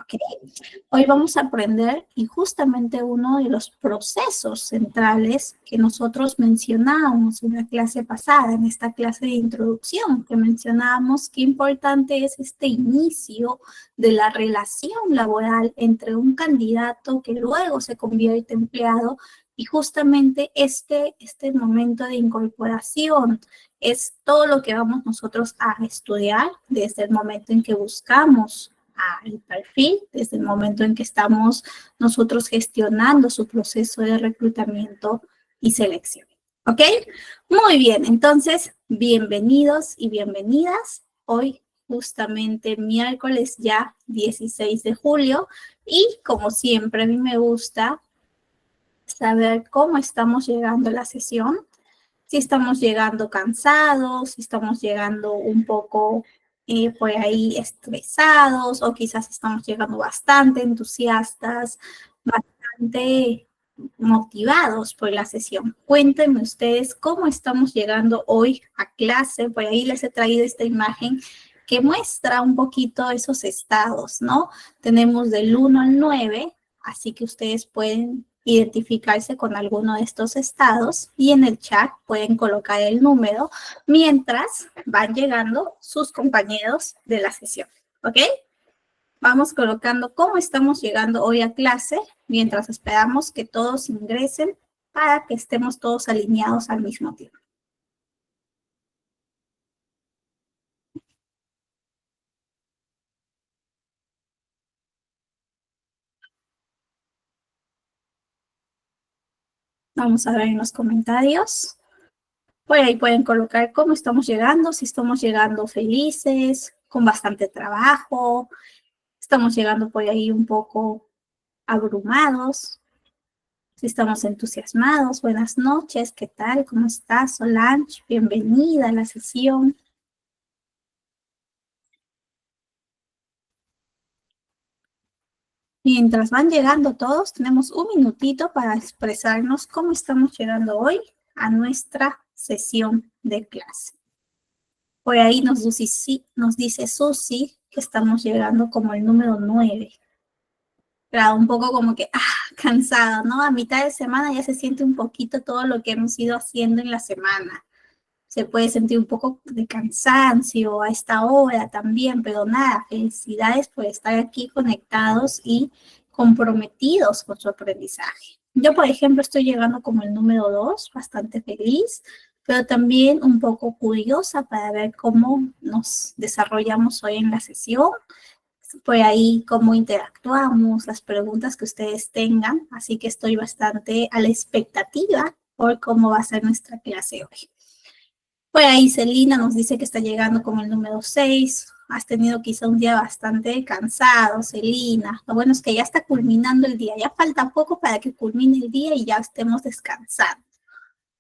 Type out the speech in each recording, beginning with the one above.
¿Ok? Hoy vamos a aprender y justamente uno de los procesos centrales que nosotros mencionábamos en la clase pasada, en esta clase de introducción, que mencionábamos qué importante es este inicio de la relación laboral entre un candidato que luego se convierte en empleado y justamente este momento de incorporación es todo lo que vamos nosotros a estudiar desde el momento en que buscamos el perfil, desde el momento en que estamos nosotros gestionando su proceso de reclutamiento y selección. ¿Ok? Muy bien, entonces, bienvenidos y bienvenidas. Hoy, justamente miércoles ya 16 de julio, y como siempre a mí me gusta saber cómo estamos llegando a la sesión, si estamos llegando cansados, si estamos llegando un poco por ahí estresados, o quizás estamos llegando bastante entusiastas, bastante motivados por la sesión. Cuéntenme ustedes cómo estamos llegando hoy a clase. Por ahí les he traído esta imagen que muestra un poquito esos estados, ¿no? Tenemos del 1 al 9, así que ustedes pueden identificarse con alguno de estos estados y en el chat pueden colocar el número mientras van llegando sus compañeros de la sesión, ¿ok? Vamos colocando cómo estamos llegando hoy a clase mientras esperamos que todos ingresen para que estemos todos alineados al mismo tiempo. Vamos a ver en los comentarios. Por ahí pueden colocar cómo estamos llegando, si estamos llegando felices, con bastante trabajo, estamos llegando por ahí un poco abrumados, si estamos entusiasmados. Buenas noches, ¿qué tal? ¿Cómo estás, Solange? Bienvenida a la sesión. Mientras van llegando todos, tenemos un minutito para expresarnos cómo estamos llegando hoy a nuestra sesión de clase. Por ahí nos dice Susi que estamos llegando como el número 9. Claro, un poco como que, cansado, ¿no? A mitad de semana ya se siente un poquito todo lo que hemos ido haciendo en la semana. Se puede sentir un poco de cansancio a esta hora también, pero nada, felicidades por estar aquí conectados y comprometidos con su aprendizaje. Yo, por ejemplo, estoy llegando como el número 2, bastante feliz, pero también un poco curiosa para ver cómo nos desarrollamos hoy en la sesión, por ahí cómo interactuamos, las preguntas que ustedes tengan, así que estoy bastante a la expectativa por cómo va a ser nuestra clase hoy. Por ahí Celina nos dice que está llegando con el número 6. Has tenido quizá un día bastante cansado, Celina. Lo bueno es que ya está culminando el día. Ya falta poco para que culmine el día y ya estemos descansando.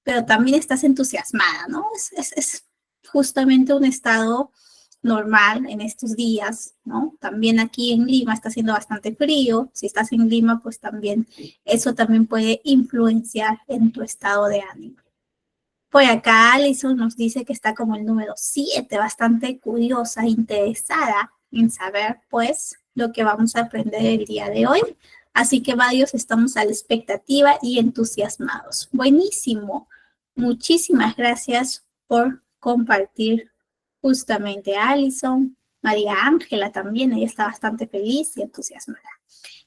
Pero también estás entusiasmada, ¿no? Es justamente un estado normal en estos días, ¿no? También aquí en Lima está haciendo bastante frío. Si estás en Lima, pues también eso también puede influenciar en tu estado de ánimo. Por acá Alison nos dice que está como el número 7, bastante curiosa, interesada en saber, pues, lo que vamos a aprender el día de hoy. Así que varios estamos a la expectativa y entusiasmados. Buenísimo. Muchísimas gracias por compartir justamente a Alison. María Ángela también, ella está bastante feliz y entusiasmada.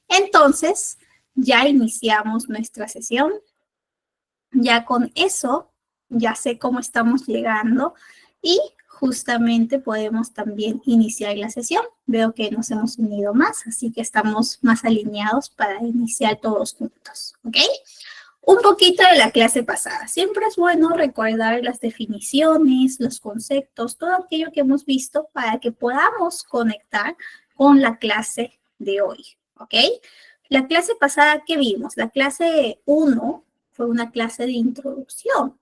Entonces, ya iniciamos nuestra sesión. Ya con eso, ya sé cómo estamos llegando y justamente podemos también iniciar la sesión. Veo que nos hemos unido más, así que estamos más alineados para iniciar todos juntos, ¿ok? Un poquito de la clase pasada. Siempre es bueno recordar las definiciones, los conceptos, todo aquello que hemos visto para que podamos conectar con la clase de hoy, ¿ok? La clase pasada, ¿qué vimos? La clase 1 fue una clase de introducción,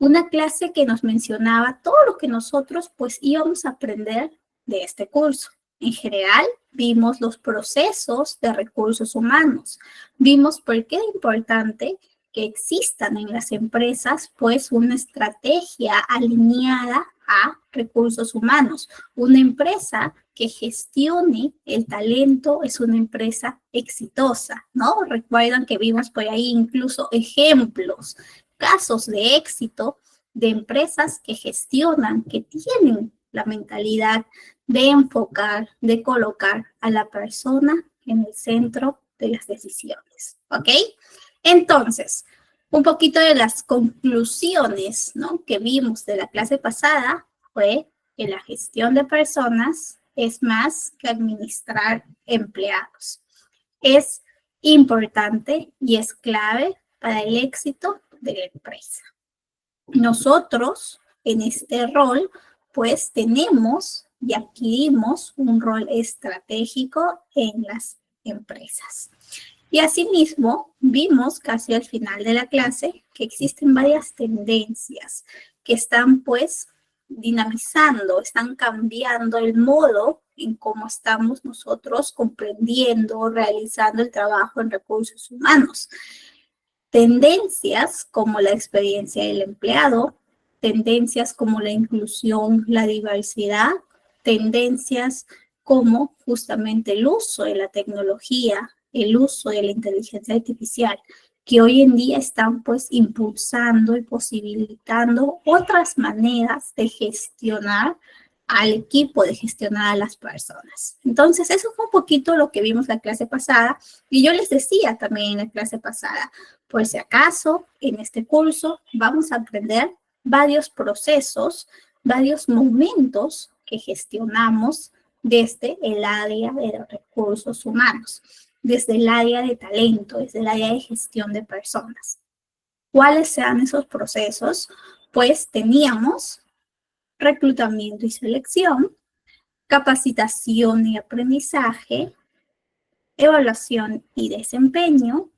una clase que nos mencionaba todo lo que nosotros pues íbamos a aprender de este curso. En general, vimos los procesos de recursos humanos, vimos por qué es importante que existan en las empresas pues una estrategia alineada a recursos humanos. Una empresa que gestione el talento es una empresa exitosa, ¿no? Recuerdan que vimos por ahí incluso ejemplos, casos de éxito de empresas que gestionan, que tienen la mentalidad de enfocar, de colocar a la persona en el centro de las decisiones, ¿ok? Entonces, un poquito de las conclusiones, ¿no?, que vimos de la clase pasada fue que la gestión de personas es más que administrar empleados. Es importante y es clave para el éxito de la empresa. Nosotros, en este rol, pues tenemos y adquirimos un rol estratégico en las empresas. Y asimismo, vimos casi al final de la clase que existen varias tendencias que están pues dinamizando, están cambiando el modo en cómo estamos nosotros comprendiendo, realizando el trabajo en recursos humanos. Tendencias como la experiencia del empleado, tendencias como la inclusión, la diversidad, tendencias como justamente el uso de la tecnología, el uso de la inteligencia artificial, que hoy en día están pues impulsando y posibilitando otras maneras de gestionar al equipo, de gestionar a las personas. Entonces, eso fue un poquito lo que vimos la clase pasada, y yo les decía también en la clase pasada, por si acaso, en este curso vamos a aprender varios procesos, varios momentos que gestionamos desde el área de los recursos humanos, desde el área de talento, desde el área de gestión de personas. ¿Cuáles sean esos procesos? Pues teníamos reclutamiento y selección, capacitación y aprendizaje, evaluación y desempeño.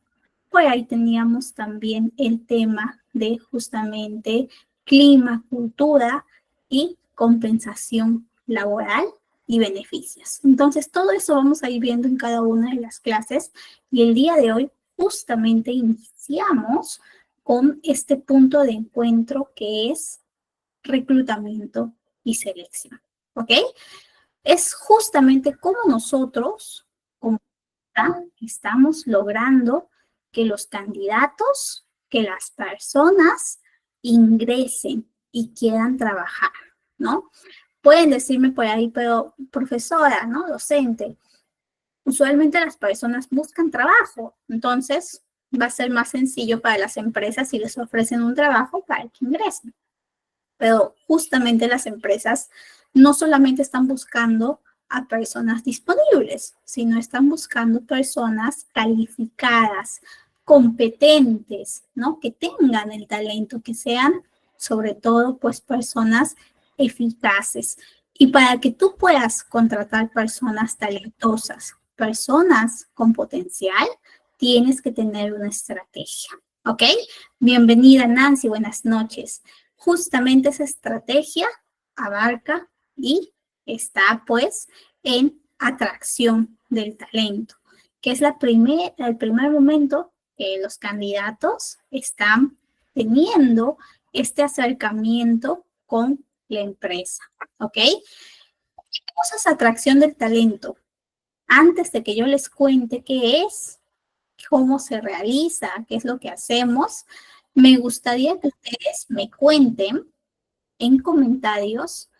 Por ahí teníamos también el tema de justamente clima, cultura y compensación laboral y beneficios. Entonces, todo eso vamos a ir viendo en cada una de las clases, y el día de hoy justamente iniciamos con este punto de encuentro que es reclutamiento y selección, ¿ok? Es justamente cómo nosotros, como estamos logrando que los candidatos, que las personas ingresen y quieran trabajar, ¿no? Pueden decirme por ahí, pero profesora, ¿no? Docente, usualmente las personas buscan trabajo, entonces va a ser más sencillo para las empresas si les ofrecen un trabajo para que ingresen. Pero justamente las empresas no solamente están buscando a personas disponibles, sino están buscando personas calificadas, competentes, ¿no? Que tengan el talento, que sean sobre todo pues personas eficaces. Y para que tú puedas contratar personas talentosas, personas con potencial, tienes que tener una estrategia, ¿ok? Bienvenida, Nancy, buenas noches. Justamente esa estrategia abarca y está pues en atracción del talento, que es el primer momento que los candidatos están teniendo este acercamiento con la empresa, ¿ok? ¿Qué cosa es atracción del talento? Antes de que yo les cuente qué es, cómo se realiza, qué es lo que hacemos, me gustaría que ustedes me cuenten en comentarios,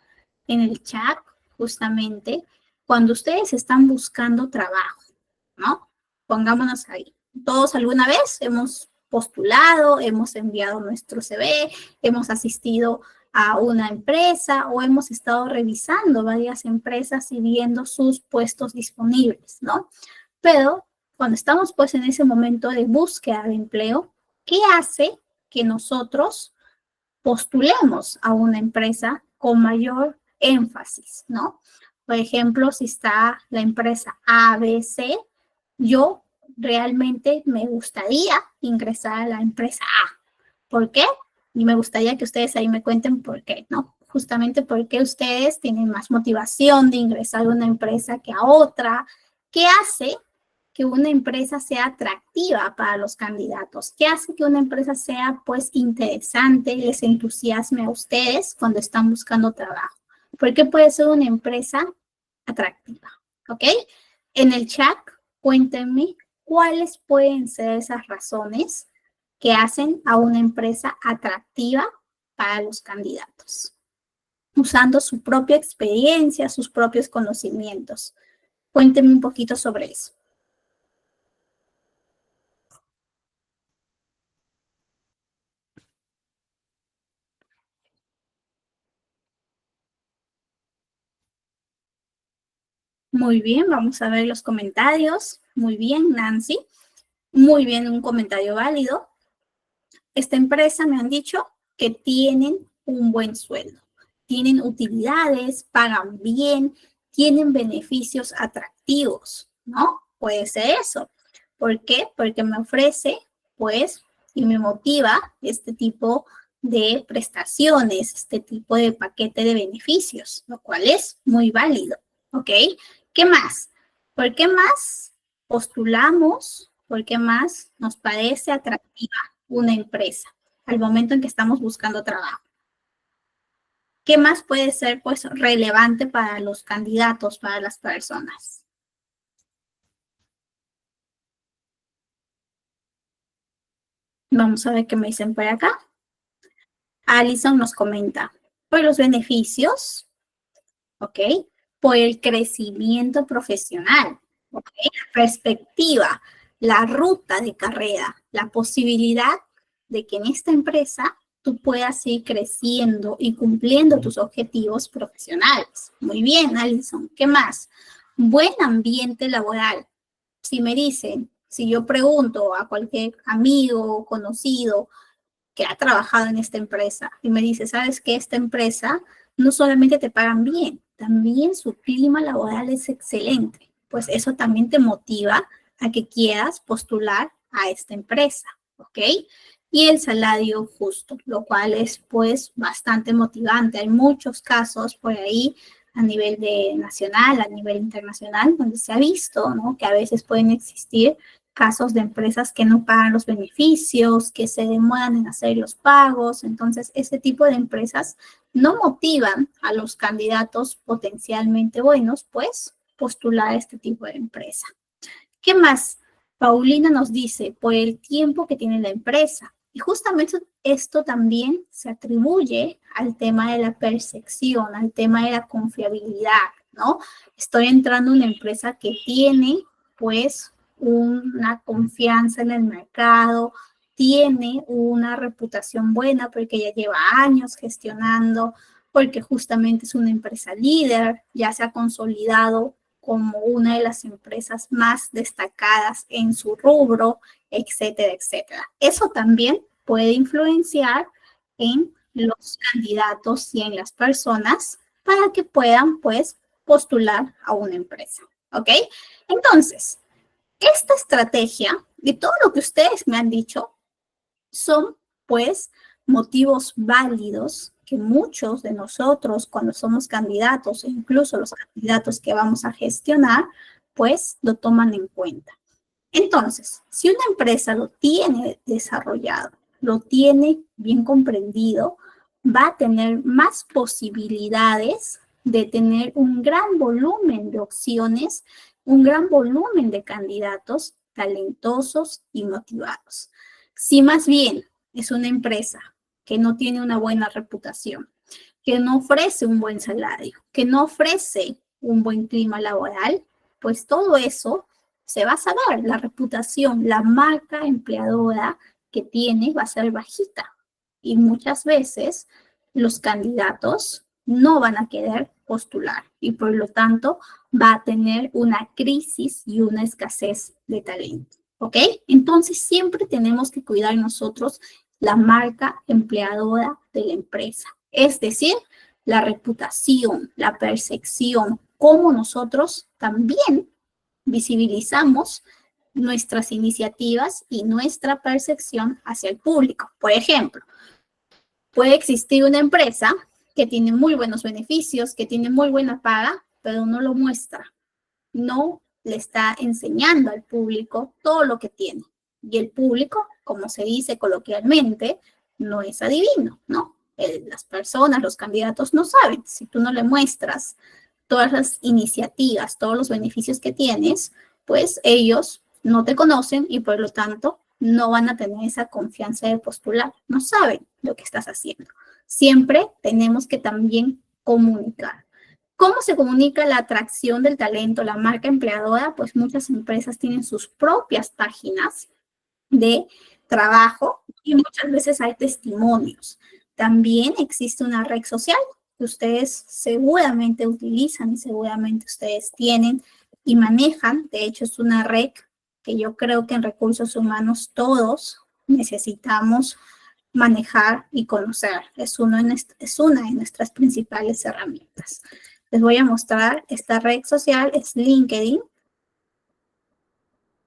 en el chat, justamente, cuando ustedes están buscando trabajo, ¿no? Pongámonos ahí. Todos alguna vez hemos postulado, hemos enviado nuestro CV, hemos asistido a una empresa o hemos estado revisando varias empresas y viendo sus puestos disponibles, ¿no? Pero cuando estamos pues en ese momento de búsqueda de empleo, ¿qué hace que nosotros postulemos a una empresa con mayor énfasis, ¿no? Por ejemplo, si está la empresa ABC, yo realmente me gustaría ingresar a la empresa A. ¿Por qué? Y me gustaría que ustedes ahí me cuenten por qué, ¿no? Justamente porque ustedes tienen más motivación de ingresar a una empresa que a otra. ¿Qué hace que una empresa sea atractiva para los candidatos? ¿Qué hace que una empresa sea pues interesante, les entusiasme a ustedes cuando están buscando trabajo? Porque puede ser una empresa atractiva, ¿ok? En el chat, cuéntenme cuáles pueden ser esas razones que hacen a una empresa atractiva para los candidatos, usando su propia experiencia, sus propios conocimientos. Cuéntenme un poquito sobre eso. Muy bien, vamos a ver los comentarios. Muy bien, Nancy. Muy bien, un comentario válido. Esta empresa me han dicho que tienen un buen sueldo, tienen utilidades, pagan bien, tienen beneficios atractivos, ¿no? Puede ser eso. ¿Por qué? Porque me ofrece, pues, y me motiva este tipo de prestaciones, este tipo de paquete de beneficios, lo cual es muy válido, ¿ok? ¿Qué más? ¿Por qué más postulamos? ¿Por qué más nos parece atractiva una empresa al momento en que estamos buscando trabajo? ¿Qué más puede ser, pues, relevante para los candidatos, para las personas? Vamos a ver qué me dicen por acá. Alison nos comenta, por los beneficios, ¿ok? Por el crecimiento profesional, ¿ok? La perspectiva, la ruta de carrera, la posibilidad de que en esta empresa tú puedas ir creciendo y cumpliendo tus objetivos profesionales. Muy bien, Alison. ¿Qué más? Buen ambiente laboral. Si me dicen, si yo pregunto a cualquier amigo o conocido, que ha trabajado en esta empresa y me dice, ¿sabes qué? Esta empresa no solamente te pagan bien, también su clima laboral es excelente. Pues eso también te motiva a que quieras postular a esta empresa, ¿ok? Y el salario justo, lo cual es pues bastante motivante. Hay muchos casos por ahí a nivel de nacional, a nivel internacional, donde se ha visto, ¿no? Que a veces pueden existir casos de empresas que no pagan los beneficios, que se demoran en hacer los pagos. Entonces, ese tipo de empresas no motivan a los candidatos potencialmente buenos, pues, postular a este tipo de empresa. ¿Qué más? Paulina nos dice, por el tiempo que tiene la empresa. Y justamente esto también se atribuye al tema de la percepción, al tema de la confiabilidad, ¿no? Estoy entrando a una empresa que tiene, pues, una confianza en el mercado, tiene una reputación buena porque ya lleva años gestionando, porque justamente es una empresa líder, ya se ha consolidado como una de las empresas más destacadas en su rubro, etcétera, etcétera. Eso también puede influenciar en los candidatos y en las personas para que puedan, pues, postular a una empresa. ¿Ok? Entonces, esta estrategia y todo lo que ustedes me han dicho son, pues, motivos válidos que muchos de nosotros, cuando somos candidatos, e incluso los candidatos que vamos a gestionar, pues lo toman en cuenta. Entonces, si una empresa lo tiene desarrollado, lo tiene bien comprendido, va a tener más posibilidades de tener un gran volumen de opciones, un gran volumen de candidatos talentosos y motivados. Si más bien es una empresa que no tiene una buena reputación, que no ofrece un buen salario, que no ofrece un buen clima laboral, pues todo eso se va a saber, la reputación, la marca empleadora que tiene va a ser bajita. Y muchas veces los candidatos no van a querer postular y por lo tanto va a tener una crisis y una escasez de talento. ¿Ok? Entonces siempre tenemos que cuidar nosotros la marca empleadora de la empresa. Es decir, la reputación, la percepción, cómo nosotros también visibilizamos nuestras iniciativas y nuestra percepción hacia el público. Por ejemplo, puede existir una empresa que tiene muy buenos beneficios, que tiene muy buena paga, pero no lo muestra. No le está enseñando al público todo lo que tiene. Y el público, como se dice coloquialmente, no es adivino, ¿no? Las personas, los candidatos no saben. Si tú no le muestras todas las iniciativas, todos los beneficios que tienes, pues ellos no te conocen y por lo tanto no van a tener esa confianza de postular, no saben lo que estás haciendo. Siempre tenemos que también comunicar. ¿Cómo se comunica la atracción del talento, la marca empleadora? Pues muchas empresas tienen sus propias páginas de trabajo y muchas veces hay testimonios. También existe una red social que ustedes seguramente utilizan y seguramente ustedes tienen y manejan. De hecho, es una red que yo creo que en recursos humanos todos necesitamos manejar y conocer. Es una de nuestras principales herramientas. Les voy a mostrar esta red social, es LinkedIn.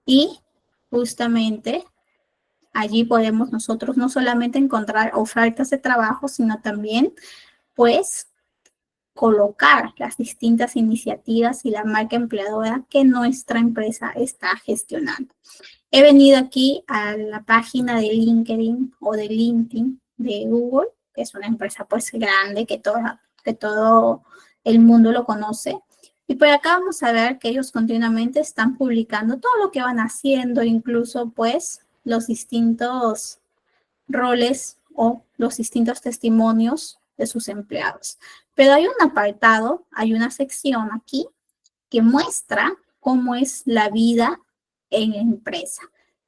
Y justamente allí podemos nosotros no solamente encontrar ofertas de trabajo, sino también, pues, colocar las distintas iniciativas y la marca empleadora que nuestra empresa está gestionando. He venido aquí a la página de LinkedIn o de LinkedIn de Google, que es una empresa pues grande que todo el mundo lo conoce. Y por acá vamos a ver que ellos continuamente están publicando todo lo que van haciendo, incluso pues los distintos roles o los distintos testimonios de sus empleados. Pero hay un apartado, hay una sección aquí que muestra cómo es la vida en la empresa,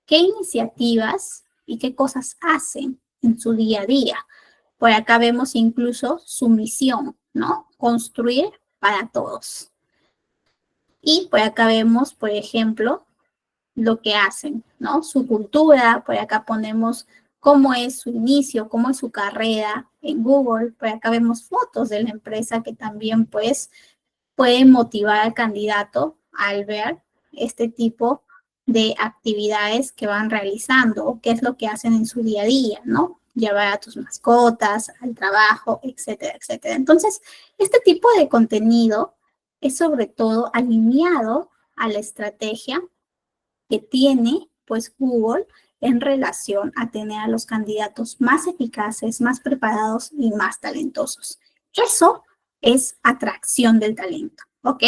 qué iniciativas y qué cosas hacen en su día a día. Por acá vemos incluso su misión, ¿no? Construir para todos. Y por acá vemos, por ejemplo, lo que hacen, ¿no? Su cultura, por acá ponemos cómo es su inicio, cómo es su carrera en Google, por acá vemos fotos de la empresa que también pues pueden motivar al candidato al ver este tipo de actividades que van realizando o qué es lo que hacen en su día a día, ¿no? Llevar a tus mascotas al trabajo, etcétera, etcétera. Entonces, este tipo de contenido es sobre todo alineado a la estrategia que tiene pues Google en relación a tener a los candidatos más eficaces, más preparados y más talentosos. Eso es atracción del talento, ¿ok?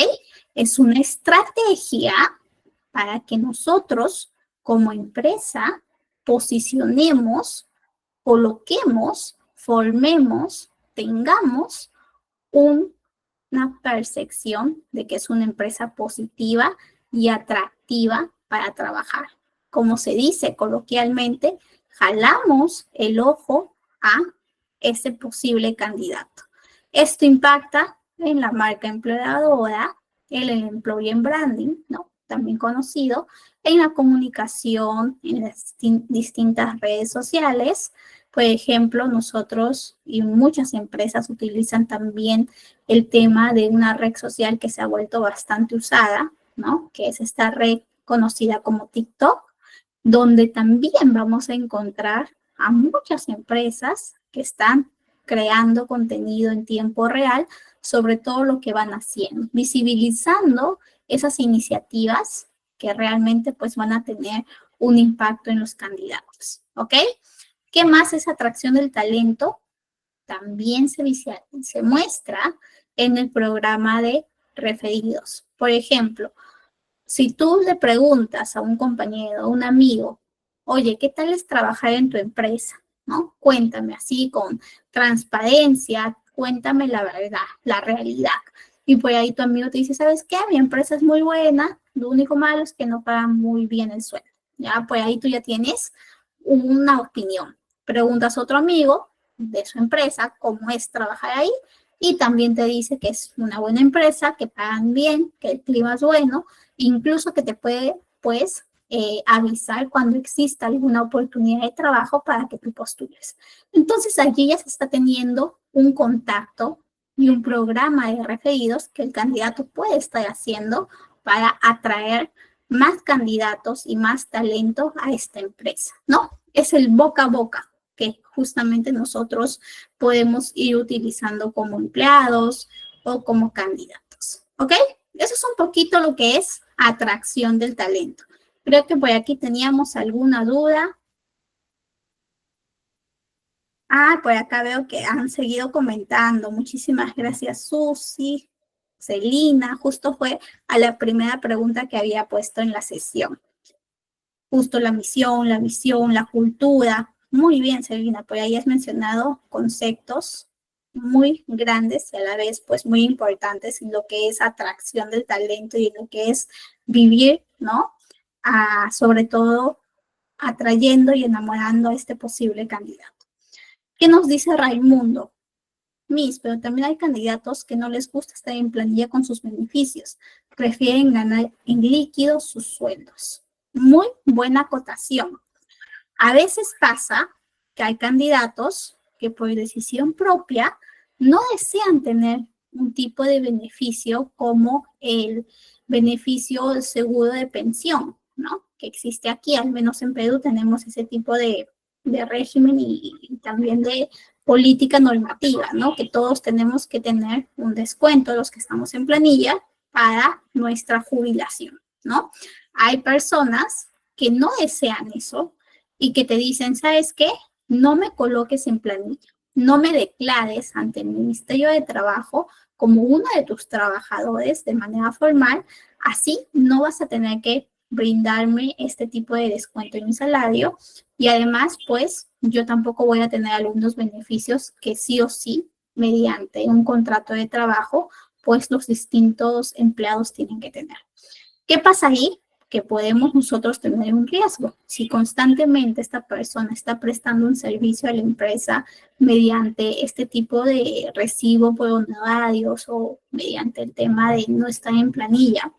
Es una estrategia para que nosotros como empresa posicionemos, coloquemos, formemos, tengamos una percepción de que es una empresa positiva y atractiva para trabajar. Como se dice coloquialmente, jalamos el ojo a ese posible candidato. Esto impacta en la marca empleadora, en el employee branding, ¿no? También conocido, en la comunicación, en las distintas redes sociales. Por ejemplo, nosotros y muchas empresas utilizan también el tema de una red social que se ha vuelto bastante usada, ¿no? Que es esta red conocida como TikTok, donde también vamos a encontrar a muchas empresas que están creando contenido en tiempo real sobre todo lo que van haciendo, visibilizando esas iniciativas que realmente pues van a tener un impacto en los candidatos, ¿ok? ¿Qué más es atracción del talento? También se muestra en el programa de referidos. Por ejemplo, si tú le preguntas a un compañero, a un amigo, oye, ¿qué tal es trabajar en tu empresa? ¿No? Cuéntame así con transparencia, cuéntame la verdad, la realidad. Y por ahí tu amigo te dice, ¿sabes qué? Mi empresa es muy buena, lo único malo es que no pagan muy bien el sueldo. Ya, por ahí tú ya tienes una opinión. Preguntas a otro amigo de su empresa cómo es trabajar ahí y también te dice que es una buena empresa, que pagan bien, que el clima es bueno, incluso que te puede, pues, avisar cuando exista alguna oportunidad de trabajo para que tú postules. Entonces, allí ya se está teniendo un contacto y un programa de referidos que el candidato puede estar haciendo para atraer más candidatos y más talento a esta empresa, ¿no? Es el boca a boca que justamente nosotros podemos ir utilizando como empleados o como candidatos, ¿ok? Eso es un poquito lo que es atracción del talento. Creo que por aquí teníamos alguna duda. Ah, por acá veo que han seguido comentando. Muchísimas gracias, Susi. Celina, justo fue a la primera pregunta que había puesto en la sesión. Justo la misión, la visión, la cultura. Muy bien, Celina, por ahí has mencionado conceptos muy grandes y a la vez pues muy importantes en lo que es atracción del talento y en lo que es vivir, ¿no? Sobre todo atrayendo y enamorando a este posible candidato. ¿Qué nos dice Raimundo? Miss, pero también hay candidatos que no les gusta estar en planilla con sus beneficios. Prefieren ganar en líquido sus sueldos. Muy buena acotación. A veces pasa que hay candidatos que por decisión propia no desean tener un tipo de beneficio como el beneficio del seguro de pensión, ¿no? Que existe aquí, al menos en Perú tenemos ese tipo de régimen y también de política normativa, ¿no? Que todos tenemos que tener un descuento, los que estamos en planilla, para nuestra jubilación, ¿no? Hay personas que no desean eso y que te dicen, ¿sabes qué? No me coloques en planilla, no me declares ante el Ministerio de Trabajo como uno de tus trabajadores de manera formal, así no vas a tener que brindarme este tipo de descuento en mi salario y además, pues, yo tampoco voy a tener algunos beneficios que sí o sí, mediante un contrato de trabajo, pues los distintos empleados tienen que tener. ¿Qué pasa ahí? Que podemos nosotros tener un riesgo. Si constantemente esta persona está prestando un servicio a la empresa mediante este tipo de recibo por honorarios o mediante el tema de no estar en planilla,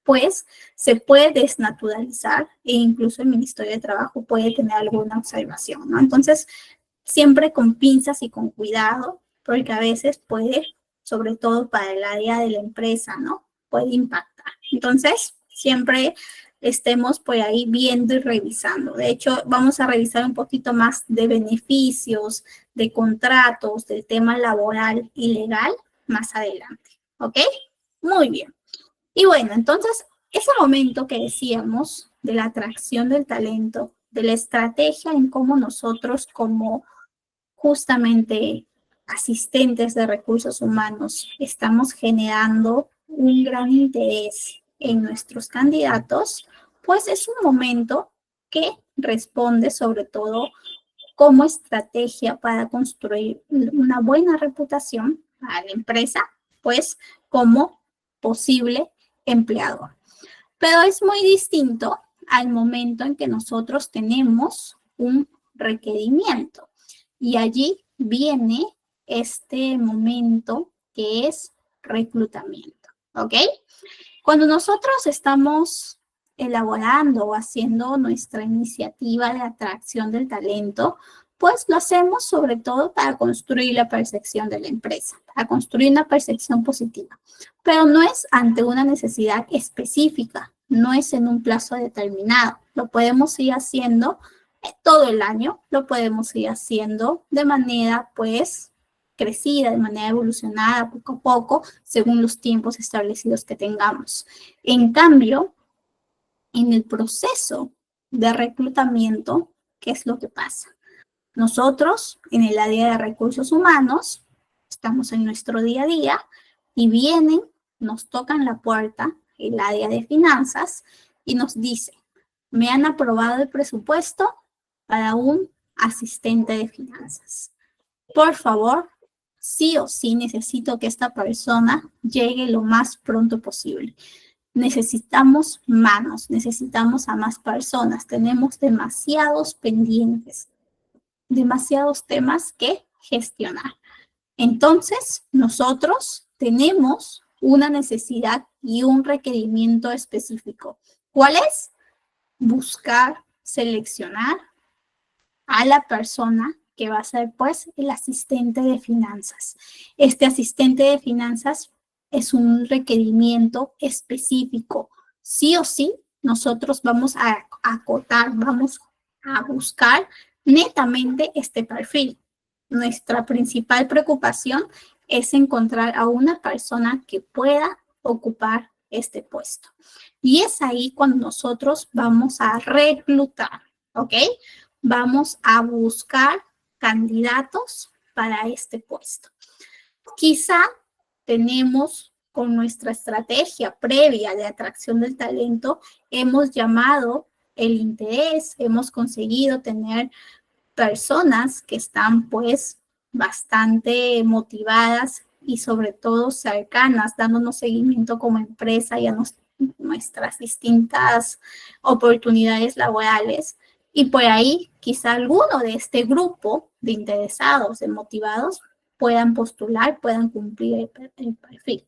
pues se puede desnaturalizar e incluso el Ministerio de Trabajo puede tener alguna observación, ¿no? Entonces, siempre con pinzas y con cuidado, porque a veces puede, sobre todo para el área de la empresa, ¿no? Puede impactar. Entonces, siempre estemos por ahí viendo y revisando. De hecho, vamos a revisar un poquito más de beneficios, de contratos, del tema laboral y legal más adelante. ¿Ok? Muy bien. Y bueno, entonces, ese momento que decíamos de la atracción del talento, de la estrategia en cómo nosotros como justamente asistentes de recursos humanos estamos generando un gran interés en nuestros candidatos, pues es un momento que responde sobre todo como estrategia para construir una buena reputación a la empresa, pues como posible empleador. Pero es muy distinto al momento en que nosotros tenemos un requerimiento. Y allí viene este momento que es reclutamiento, ¿ok? Cuando nosotros estamos elaborando o haciendo nuestra iniciativa de atracción del talento, pues lo hacemos sobre todo para construir la percepción de la empresa, para construir una percepción positiva. Pero no es ante una necesidad específica, no es en un plazo determinado. Lo podemos ir haciendo todo el año, lo podemos ir haciendo de manera, pues, crecida, de manera evolucionada, poco a poco, según los tiempos establecidos que tengamos. En cambio, en el proceso de reclutamiento, ¿qué es lo que pasa? Nosotros, en el área de recursos humanos, estamos en nuestro día a día y vienen, nos tocan la puerta, el área de finanzas, y nos dice, me han aprobado el presupuesto para un asistente de finanzas. Por favor, sí o sí necesito que esta persona llegue lo más pronto posible. Necesitamos manos, necesitamos a más personas, tenemos demasiados pendientes, demasiados temas que gestionar. Entonces, nosotros tenemos una necesidad y un requerimiento específico. ¿Cuál es? Buscar, seleccionar a la persona que va a ser pues el asistente de finanzas. Este asistente de finanzas es un requerimiento específico. Sí o sí, nosotros vamos a acotar, vamos a buscar netamente este perfil. Nuestra principal preocupación es encontrar a una persona que pueda ocupar este puesto. Y es ahí cuando nosotros vamos a reclutar, ¿ok? Vamos a buscar candidatos para este puesto. Quizá tenemos con nuestra estrategia previa de atracción del talento, hemos llamado el interés, hemos conseguido tener personas que están pues bastante motivadas y sobre todo cercanas, dándonos seguimiento como empresa y a nuestras distintas oportunidades laborales. Y por ahí quizá alguno de este grupo de interesados, de motivados, puedan postular, puedan cumplir el perfil.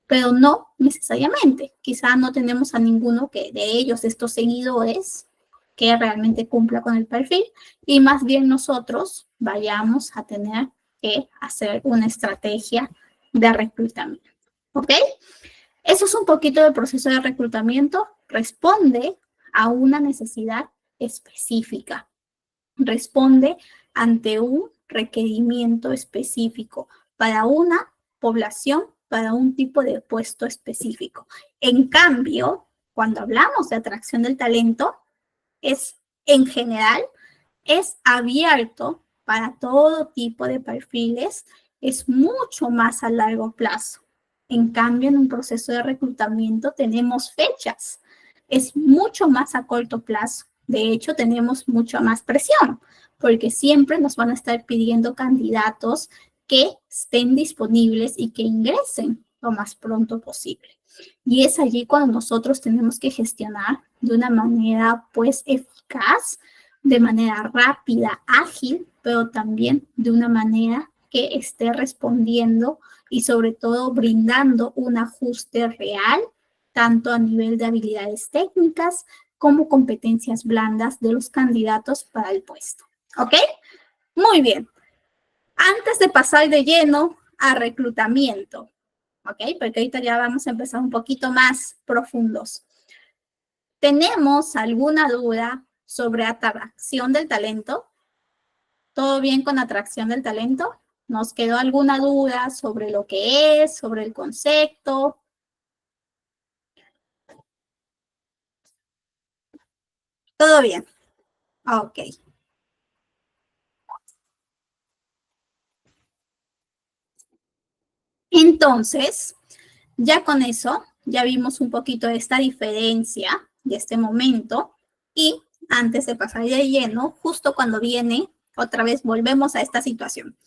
Pero no necesariamente. Quizá no tenemos a ninguno de ellos, de estos seguidores, que realmente cumpla con el perfil, y más bien nosotros vayamos a tener que hacer una estrategia de reclutamiento. ¿Ok? Eso es un poquito del proceso de reclutamiento. Responde a una necesidad específica. Responde ante un requerimiento específico para una población, para un tipo de puesto específico. En cambio, cuando hablamos de atracción del talento, es en general, es abierto para todo tipo de perfiles, es mucho más a largo plazo. En cambio, en un proceso de reclutamiento tenemos fechas, es mucho más a corto plazo. De hecho, tenemos mucha más presión, porque siempre nos van a estar pidiendo candidatos que estén disponibles y que ingresen lo más pronto posible. Y es allí cuando nosotros tenemos que gestionar de una manera pues eficaz, de manera rápida, ágil, pero también de una manera que esté respondiendo y sobre todo brindando un ajuste real, tanto a nivel de habilidades técnicas como competencias blandas de los candidatos para el puesto. ¿Ok? Muy bien. Antes de pasar de lleno a reclutamiento, ¿ok? Porque ahorita ya vamos a empezar un poquito más profundos. ¿Tenemos alguna duda sobre atracción del talento? ¿Todo bien con atracción del talento? ¿Nos quedó alguna duda sobre lo que es, sobre el concepto? ¿Todo bien? Ok. Entonces, ya con eso, ya vimos un poquito de esta diferencia de este momento y antes de pasar de lleno, justo cuando viene, otra vez volvemos a esta situación.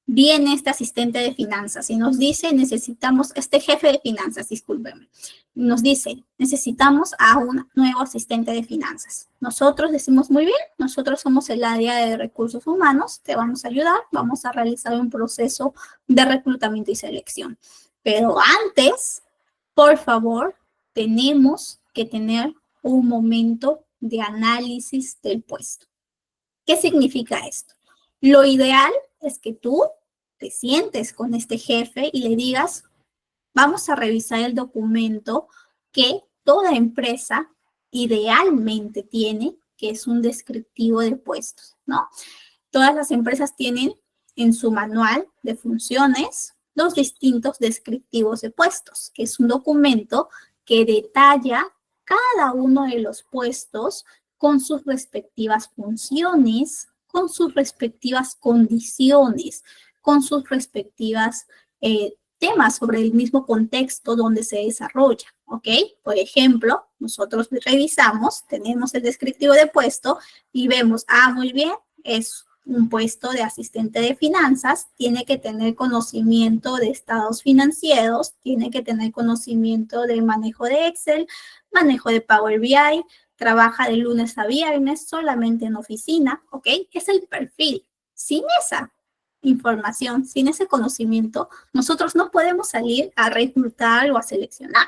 Viene este asistente de finanzas y nos dice, necesitamos, este jefe de finanzas, discúlpeme, nos dice, necesitamos a un nuevo asistente de finanzas. Nosotros decimos, muy bien, nosotros somos el área de recursos humanos, te vamos a ayudar, vamos a realizar un proceso de reclutamiento y selección. Pero antes, por favor, tenemos que tener un momento de análisis del puesto. ¿Qué significa esto? Lo ideal es que tú te sientes con este jefe y le digas, vamos a revisar el documento que toda empresa idealmente tiene, que es un descriptivo de puestos, ¿no? Todas las empresas tienen en su manual de funciones los distintos descriptivos de puestos, que es un documento que detalla cada uno de los puestos con sus respectivas funciones, con sus respectivas condiciones, con sus respectivas temas sobre el mismo contexto donde se desarrolla, ¿ok? Por ejemplo, nosotros revisamos, tenemos el descriptivo de puesto y vemos, muy bien, es un puesto de asistente de finanzas, tiene que tener conocimiento de estados financieros, tiene que tener conocimiento de manejo de Excel, manejo de Power BI, trabaja de lunes a viernes solamente en oficina, ¿ok? Es el perfil. Sin esa información, sin ese conocimiento, nosotros no podemos salir a reclutar o a seleccionar.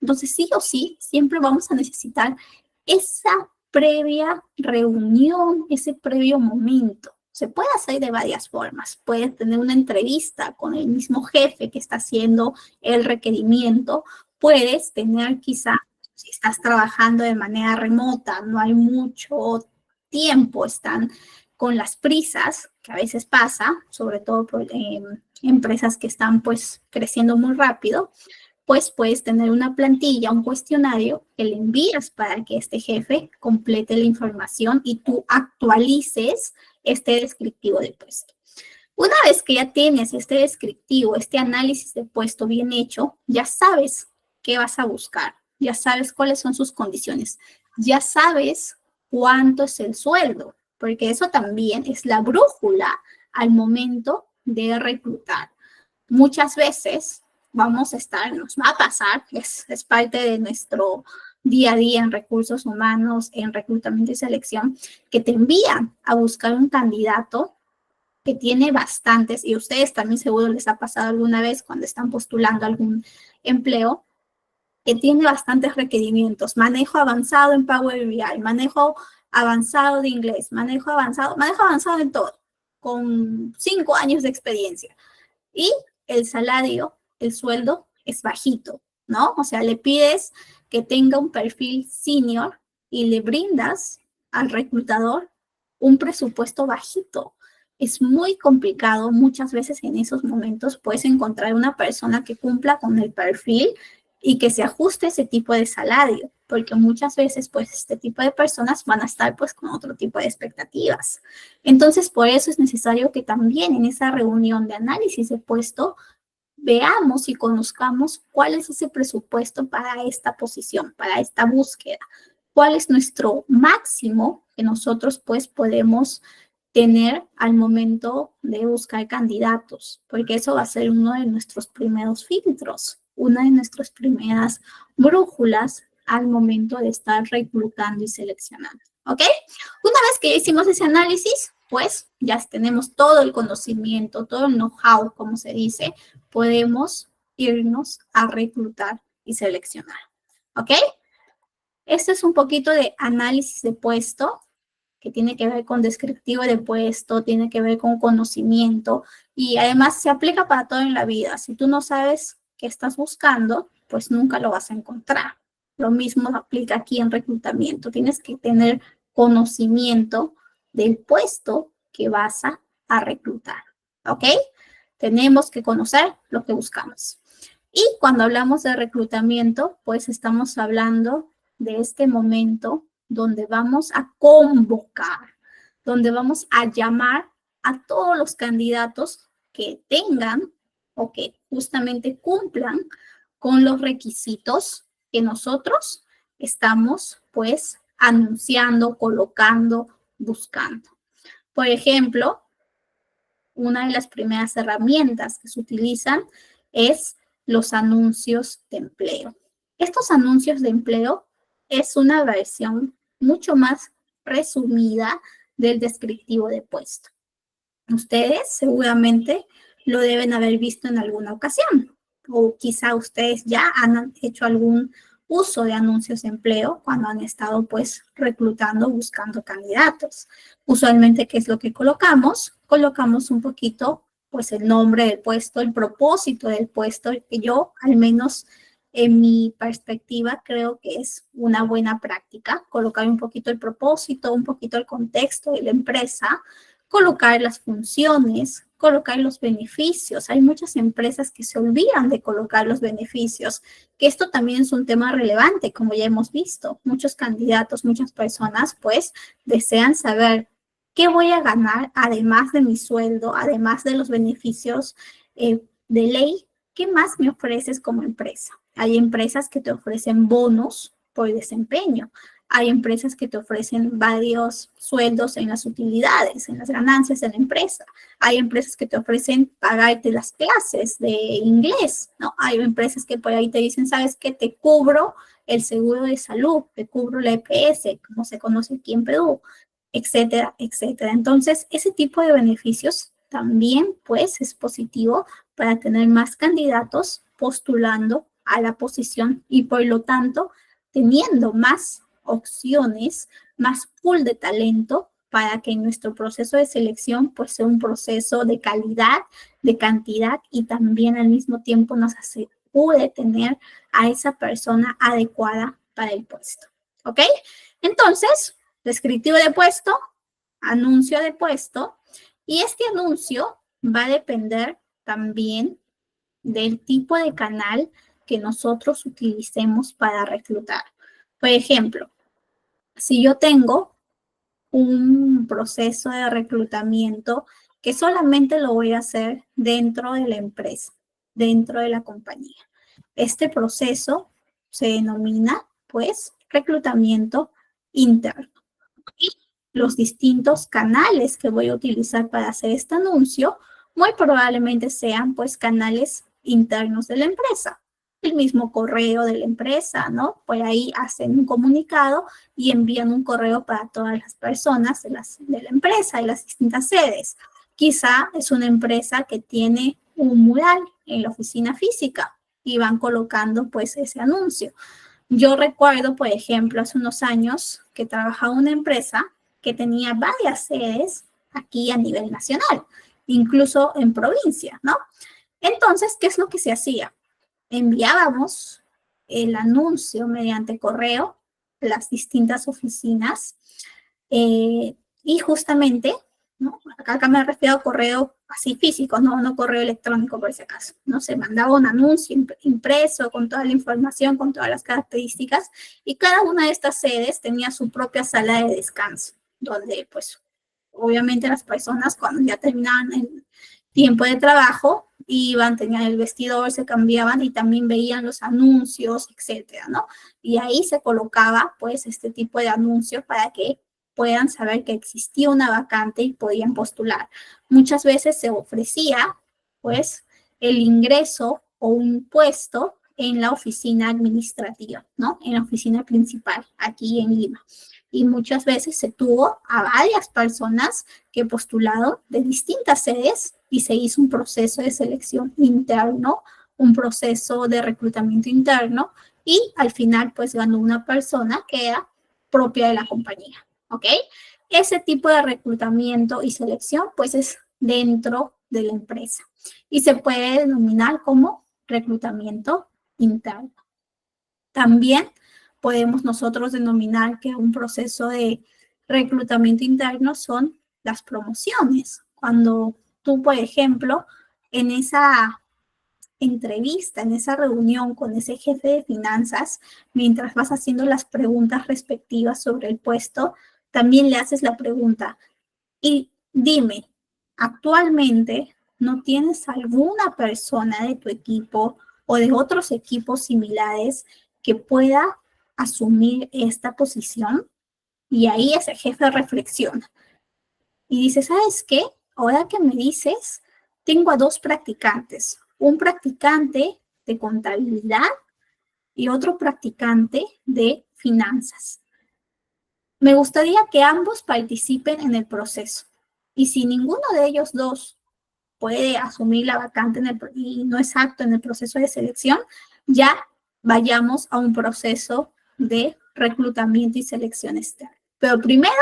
Entonces, sí o sí, siempre vamos a necesitar esa previa reunión, ese previo momento. Se puede hacer de varias formas. Puedes tener una entrevista con el mismo jefe que está haciendo el requerimiento. Puedes tener quizá, si estás trabajando de manera remota, no hay mucho tiempo, están con las prisas, que a veces pasa, sobre todo por empresas que están pues creciendo muy rápido, pues puedes tener una plantilla, un cuestionario que le envías para que este jefe complete la información y tú actualices este descriptivo de puesto. Una vez que ya tienes este descriptivo, este análisis de puesto bien hecho, ya sabes qué vas a buscar, ya sabes cuáles son sus condiciones, ya sabes cuánto es el sueldo, porque eso también es la brújula al momento de reclutar. Muchas veces vamos a estar, nos va a pasar, es parte de nuestro día a día en recursos humanos, en reclutamiento y selección, que te envían a buscar un candidato que tiene bastantes, y ustedes también seguro les ha pasado alguna vez cuando están postulando algún empleo, que tiene bastantes requerimientos, manejo avanzado en Power BI, manejo avanzado de inglés, manejo avanzado en todo, con 5 años de experiencia. Y el salario, el sueldo es bajito, ¿no? O sea, le pides que tenga un perfil senior y le brindas al reclutador un presupuesto bajito. Es muy complicado, muchas veces en esos momentos puedes encontrar una persona que cumpla con el perfil y que se ajuste a ese tipo de salario, porque muchas veces pues este tipo de personas van a estar pues con otro tipo de expectativas. Entonces, por eso es necesario que también en esa reunión de análisis de puesto veamos y conozcamos cuál es ese presupuesto para esta posición, para esta búsqueda, cuál es nuestro máximo que nosotros pues podemos tener al momento de buscar candidatos, porque eso va a ser uno de nuestros primeros filtros, una de nuestras primeras brújulas al momento de estar reclutando y seleccionando, ¿ok? Una vez que hicimos ese análisis, pues ya tenemos todo el conocimiento, todo el know-how, como se dice, podemos irnos a reclutar y seleccionar, ¿ok? Este es un poquito de análisis de puesto, que tiene que ver con descriptivo de puesto, tiene que ver con conocimiento y además se aplica para todo en la vida. Si tú no sabes qué estás buscando, pues nunca lo vas a encontrar. Lo mismo aplica aquí en reclutamiento. Tienes que tener conocimiento del puesto que vas a reclutar, ¿ok? Tenemos que conocer lo que buscamos. Y cuando hablamos de reclutamiento, pues estamos hablando de este momento donde vamos a convocar, donde vamos a llamar a todos los candidatos que tengan o que justamente cumplan con los requisitos que nosotros estamos pues anunciando, colocando, buscando. Por ejemplo, una de las primeras herramientas que se utilizan es los anuncios de empleo. Estos anuncios de empleo es una versión mucho más resumida del descriptivo de puesto. Ustedes seguramente lo deben haber visto en alguna ocasión o quizá ustedes ya han hecho algún uso de anuncios de empleo cuando han estado pues reclutando, buscando candidatos. Usualmente, ¿qué es lo que colocamos? Colocamos un poquito pues el nombre del puesto, el propósito del puesto, que yo al menos en mi perspectiva creo que es una buena práctica, colocar un poquito el propósito, un poquito el contexto de la empresa, colocar las funciones, colocar los beneficios. Hay muchas empresas que se olvidan de colocar los beneficios, que esto también es un tema relevante, como ya hemos visto. Muchos candidatos, muchas personas, pues, desean saber qué voy a ganar, además de mi sueldo, además de los beneficios de ley, ¿qué más me ofreces como empresa? Hay empresas que te ofrecen bonos por desempeño. Hay empresas que te ofrecen varios sueldos en las utilidades, en las ganancias de la empresa. Hay empresas que te ofrecen pagarte las clases de inglés, ¿no? Hay empresas que por ahí te dicen, ¿sabes qué? Te cubro el seguro de salud, te cubro la EPS, como se conoce aquí en Perú, etcétera, etcétera. Entonces, ese tipo de beneficios también, pues, es positivo para tener más candidatos postulando a la posición y, por lo tanto, teniendo más opciones, más pool de talento para que nuestro proceso de selección pues sea un proceso de calidad, de cantidad y también al mismo tiempo nos asegure tener a esa persona adecuada para el puesto. ¿Ok? Entonces, descriptivo de puesto, anuncio de puesto y este anuncio va a depender también del tipo de canal que nosotros utilicemos para reclutar. Por ejemplo, si yo tengo un proceso de reclutamiento que solamente lo voy a hacer dentro de la empresa, dentro de la compañía. Este proceso se denomina, pues, reclutamiento interno. Y los distintos canales que voy a utilizar para hacer este anuncio, muy probablemente sean, pues, canales internos de la empresa. El mismo correo de la empresa, ¿no? Por ahí hacen un comunicado y envían un correo para todas las personas de la empresa, de las distintas sedes. Quizá es una empresa que tiene un mural en la oficina física y van colocando, pues, ese anuncio. Yo recuerdo, por ejemplo, hace unos años que trabajaba en una empresa que tenía varias sedes aquí a nivel nacional, incluso en provincia, ¿no? Entonces, ¿qué es lo que se hacía? Enviábamos el anuncio mediante correo a las distintas oficinas y justamente, ¿no? Acá me refiero a correo así físico, no correo electrónico por si acaso, ¿no? Se mandaba un anuncio impreso con toda la información, con todas las características, y cada una de estas sedes tenía su propia sala de descanso, donde pues obviamente las personas cuando ya terminaban el tiempo de trabajo iban, tenían el vestidor, se cambiaban y también veían los anuncios, etcétera, ¿no? Y ahí se colocaba pues este tipo de anuncios para que puedan saber que existía una vacante y podían postular. Muchas veces se ofrecía, pues, el ingreso o un puesto en la oficina administrativa, ¿no? En la oficina principal, aquí en Lima. Y muchas veces se tuvo a varias personas que postularon de distintas sedes y se hizo un proceso de selección interno, un proceso de reclutamiento interno y al final, pues, ganó una persona que era propia de la compañía. ¿Ok? Ese tipo de reclutamiento y selección, pues, es dentro de la empresa y se puede denominar como reclutamiento interno. También podemos nosotros denominar que un proceso de reclutamiento interno son las promociones. Cuando tú, por ejemplo, en esa entrevista, en esa reunión con ese jefe de finanzas, mientras vas haciendo las preguntas respectivas sobre el puesto, también le haces la pregunta, y dime, actualmente no tienes alguna persona de tu equipo o de otros equipos similares que pueda asumir esta posición. Y ahí ese jefe reflexiona y dice, ¿sabes qué? Ahora que me dices, tengo a dos practicantes, un practicante de contabilidad y otro practicante de finanzas. Me gustaría que ambos participen en el proceso. Y si ninguno de ellos dos puede asumir la vacante y no es apto en el proceso de selección, ya vayamos a un proceso de reclutamiento y selección externa. Pero primero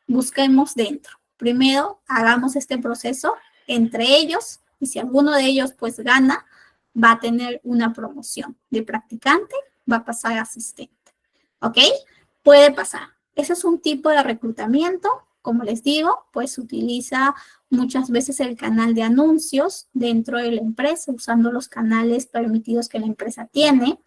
busquemos dentro. Primero hagamos este proceso entre ellos y si alguno de ellos pues gana, va a tener una promoción de practicante, va a pasar a asistente. ¿Ok? Puede pasar. Ese es un tipo de reclutamiento. Como les digo, pues se utiliza muchas veces el canal de anuncios dentro de la empresa, usando los canales permitidos que la empresa tiene.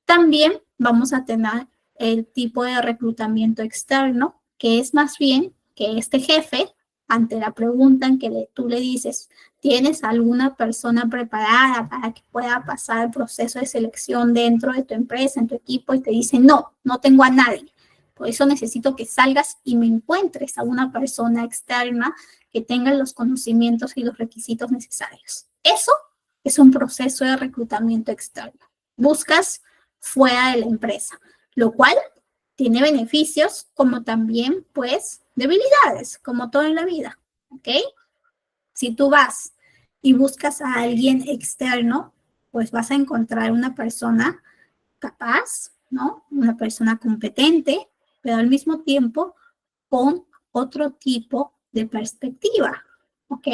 También vamos a tener el tipo de reclutamiento externo, que es más bien que este jefe, ante la pregunta en que tú le dices, ¿tienes alguna persona preparada para que pueda pasar el proceso de selección dentro de tu empresa, en tu equipo? Y te dice, no, no tengo a nadie. Por eso necesito que salgas y me encuentres a una persona externa que tenga los conocimientos y los requisitos necesarios. Eso es un proceso de reclutamiento externo. Buscas fuera de la empresa, lo cual tiene beneficios como también, pues, debilidades, como todo en la vida, ¿ok? Si tú vas y buscas a alguien externo, pues vas a encontrar una persona capaz, ¿no? Una persona competente, pero al mismo tiempo con otro tipo de perspectiva, ¿ok?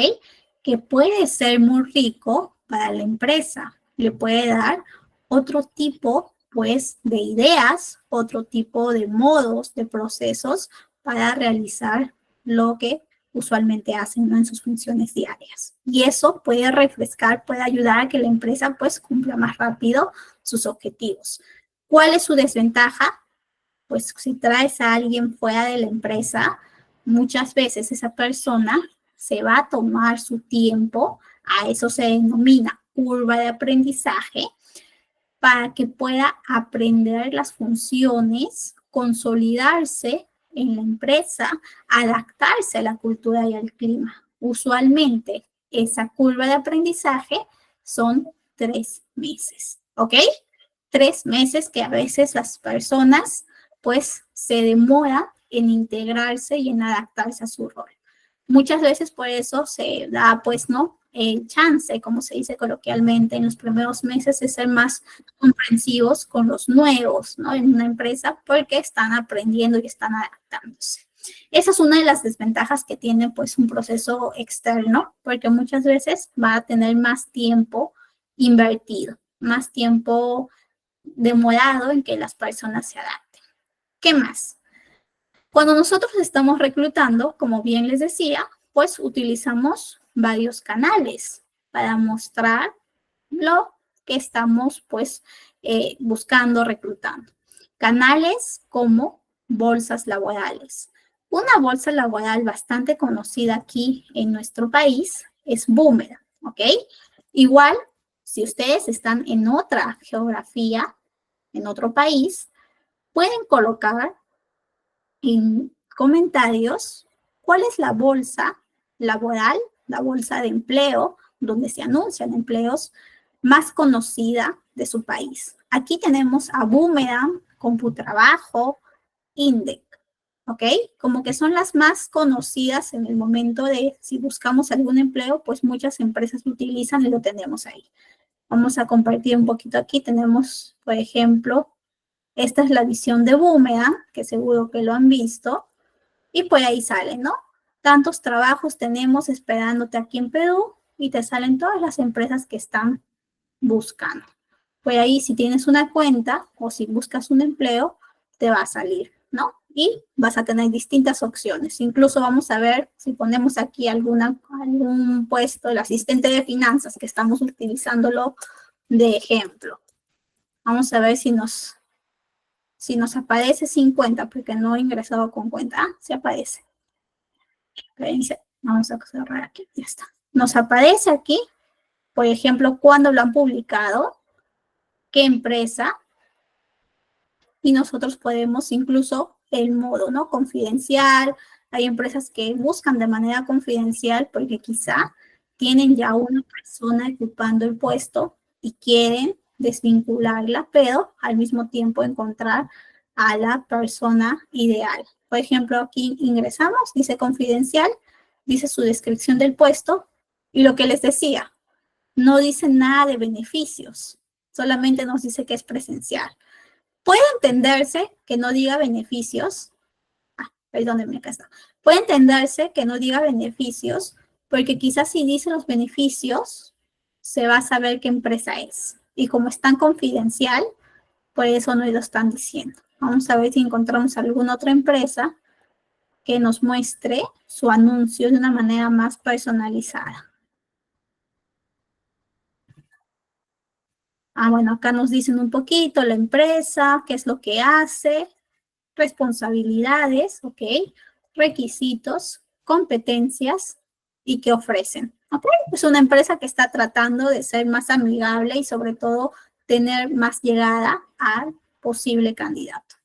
Que puede ser muy rico para la empresa, le puede dar otro tipo, pues, de ideas, otro tipo de modos, de procesos para realizar lo que usualmente hacen, ¿no? En sus funciones diarias. Y eso puede refrescar, puede ayudar a que la empresa, pues, cumpla más rápido sus objetivos. ¿Cuál es su desventaja? Pues si traes a alguien fuera de la empresa, muchas veces esa persona se va a tomar su tiempo, a eso se denomina curva de aprendizaje, para que pueda aprender las funciones, consolidarse en la empresa, adaptarse a la cultura y al clima. Usualmente, esa curva de aprendizaje son 3 meses, ¿ok? 3 meses que a veces las personas pues se demoran en integrarse y en adaptarse a su rol. Muchas veces por eso se da pues, ¿no? El chance, como se dice coloquialmente, en los primeros meses de ser más comprensivos con los nuevos, ¿no? En una empresa porque están aprendiendo y están adaptándose. Esa es una de las desventajas que tiene pues un proceso externo, porque muchas veces va a tener más tiempo invertido, más tiempo demorado en que las personas se adapten. ¿Qué más? Cuando nosotros estamos reclutando, como bien les decía, pues utilizamos varios canales para mostrar lo que estamos pues buscando, reclutando. Canales como bolsas laborales. Una bolsa laboral bastante conocida aquí en nuestro país es Boomerang, ¿ok? Igual, si ustedes están en otra geografía, en otro país, pueden colocar en comentarios cuál es la bolsa laboral, la bolsa de empleo, donde se anuncian empleos más conocida de su país. Aquí tenemos a Boomerang, Computrabajo, Indec, ¿ok? Como que son las más conocidas en el momento de si buscamos algún empleo, pues muchas empresas lo utilizan y lo tenemos ahí. Vamos a compartir un poquito aquí. Tenemos, por ejemplo, esta es la visión de Boomerang, que seguro que lo han visto, y por ahí sale, ¿no? Tantos trabajos tenemos esperándote aquí en Perú y te salen todas las empresas que están buscando. Por ahí, si tienes una cuenta o si buscas un empleo, te va a salir, ¿no? Y vas a tener distintas opciones. Incluso vamos a ver si ponemos aquí algún puesto, el asistente de finanzas, que estamos utilizándolo de ejemplo. Vamos a ver si nos aparece 50, porque no he ingresado con cuenta. Ah, sí aparece. Vamos a cerrar aquí, ya está. Nos aparece aquí, por ejemplo, cuándo lo han publicado, qué empresa, y nosotros podemos incluso el modo, ¿no? Confidencial. Hay empresas que buscan de manera confidencial porque quizá tienen ya una persona ocupando el puesto y quieren desvincularla, pero al mismo tiempo encontrar a la persona ideal. Por ejemplo, aquí ingresamos, dice confidencial, dice su descripción del puesto y lo que les decía, no dice nada de beneficios, solamente nos dice que es presencial. Puede entenderse que no diga beneficios. Perdónenme, acá está. Puede entenderse que no diga beneficios, porque quizás si dice los beneficios, se va a saber qué empresa es. Y como es tan confidencial, por eso no lo están diciendo. Vamos a ver si encontramos alguna otra empresa que nos muestre su anuncio de una manera más personalizada. Bueno, acá nos dicen un poquito la empresa, qué es lo que hace, responsabilidades, ¿ok? Requisitos, competencias y qué ofrecen, ¿ok? Es una empresa que está tratando de ser más amigable y sobre todo tener más llegada al posible candidato.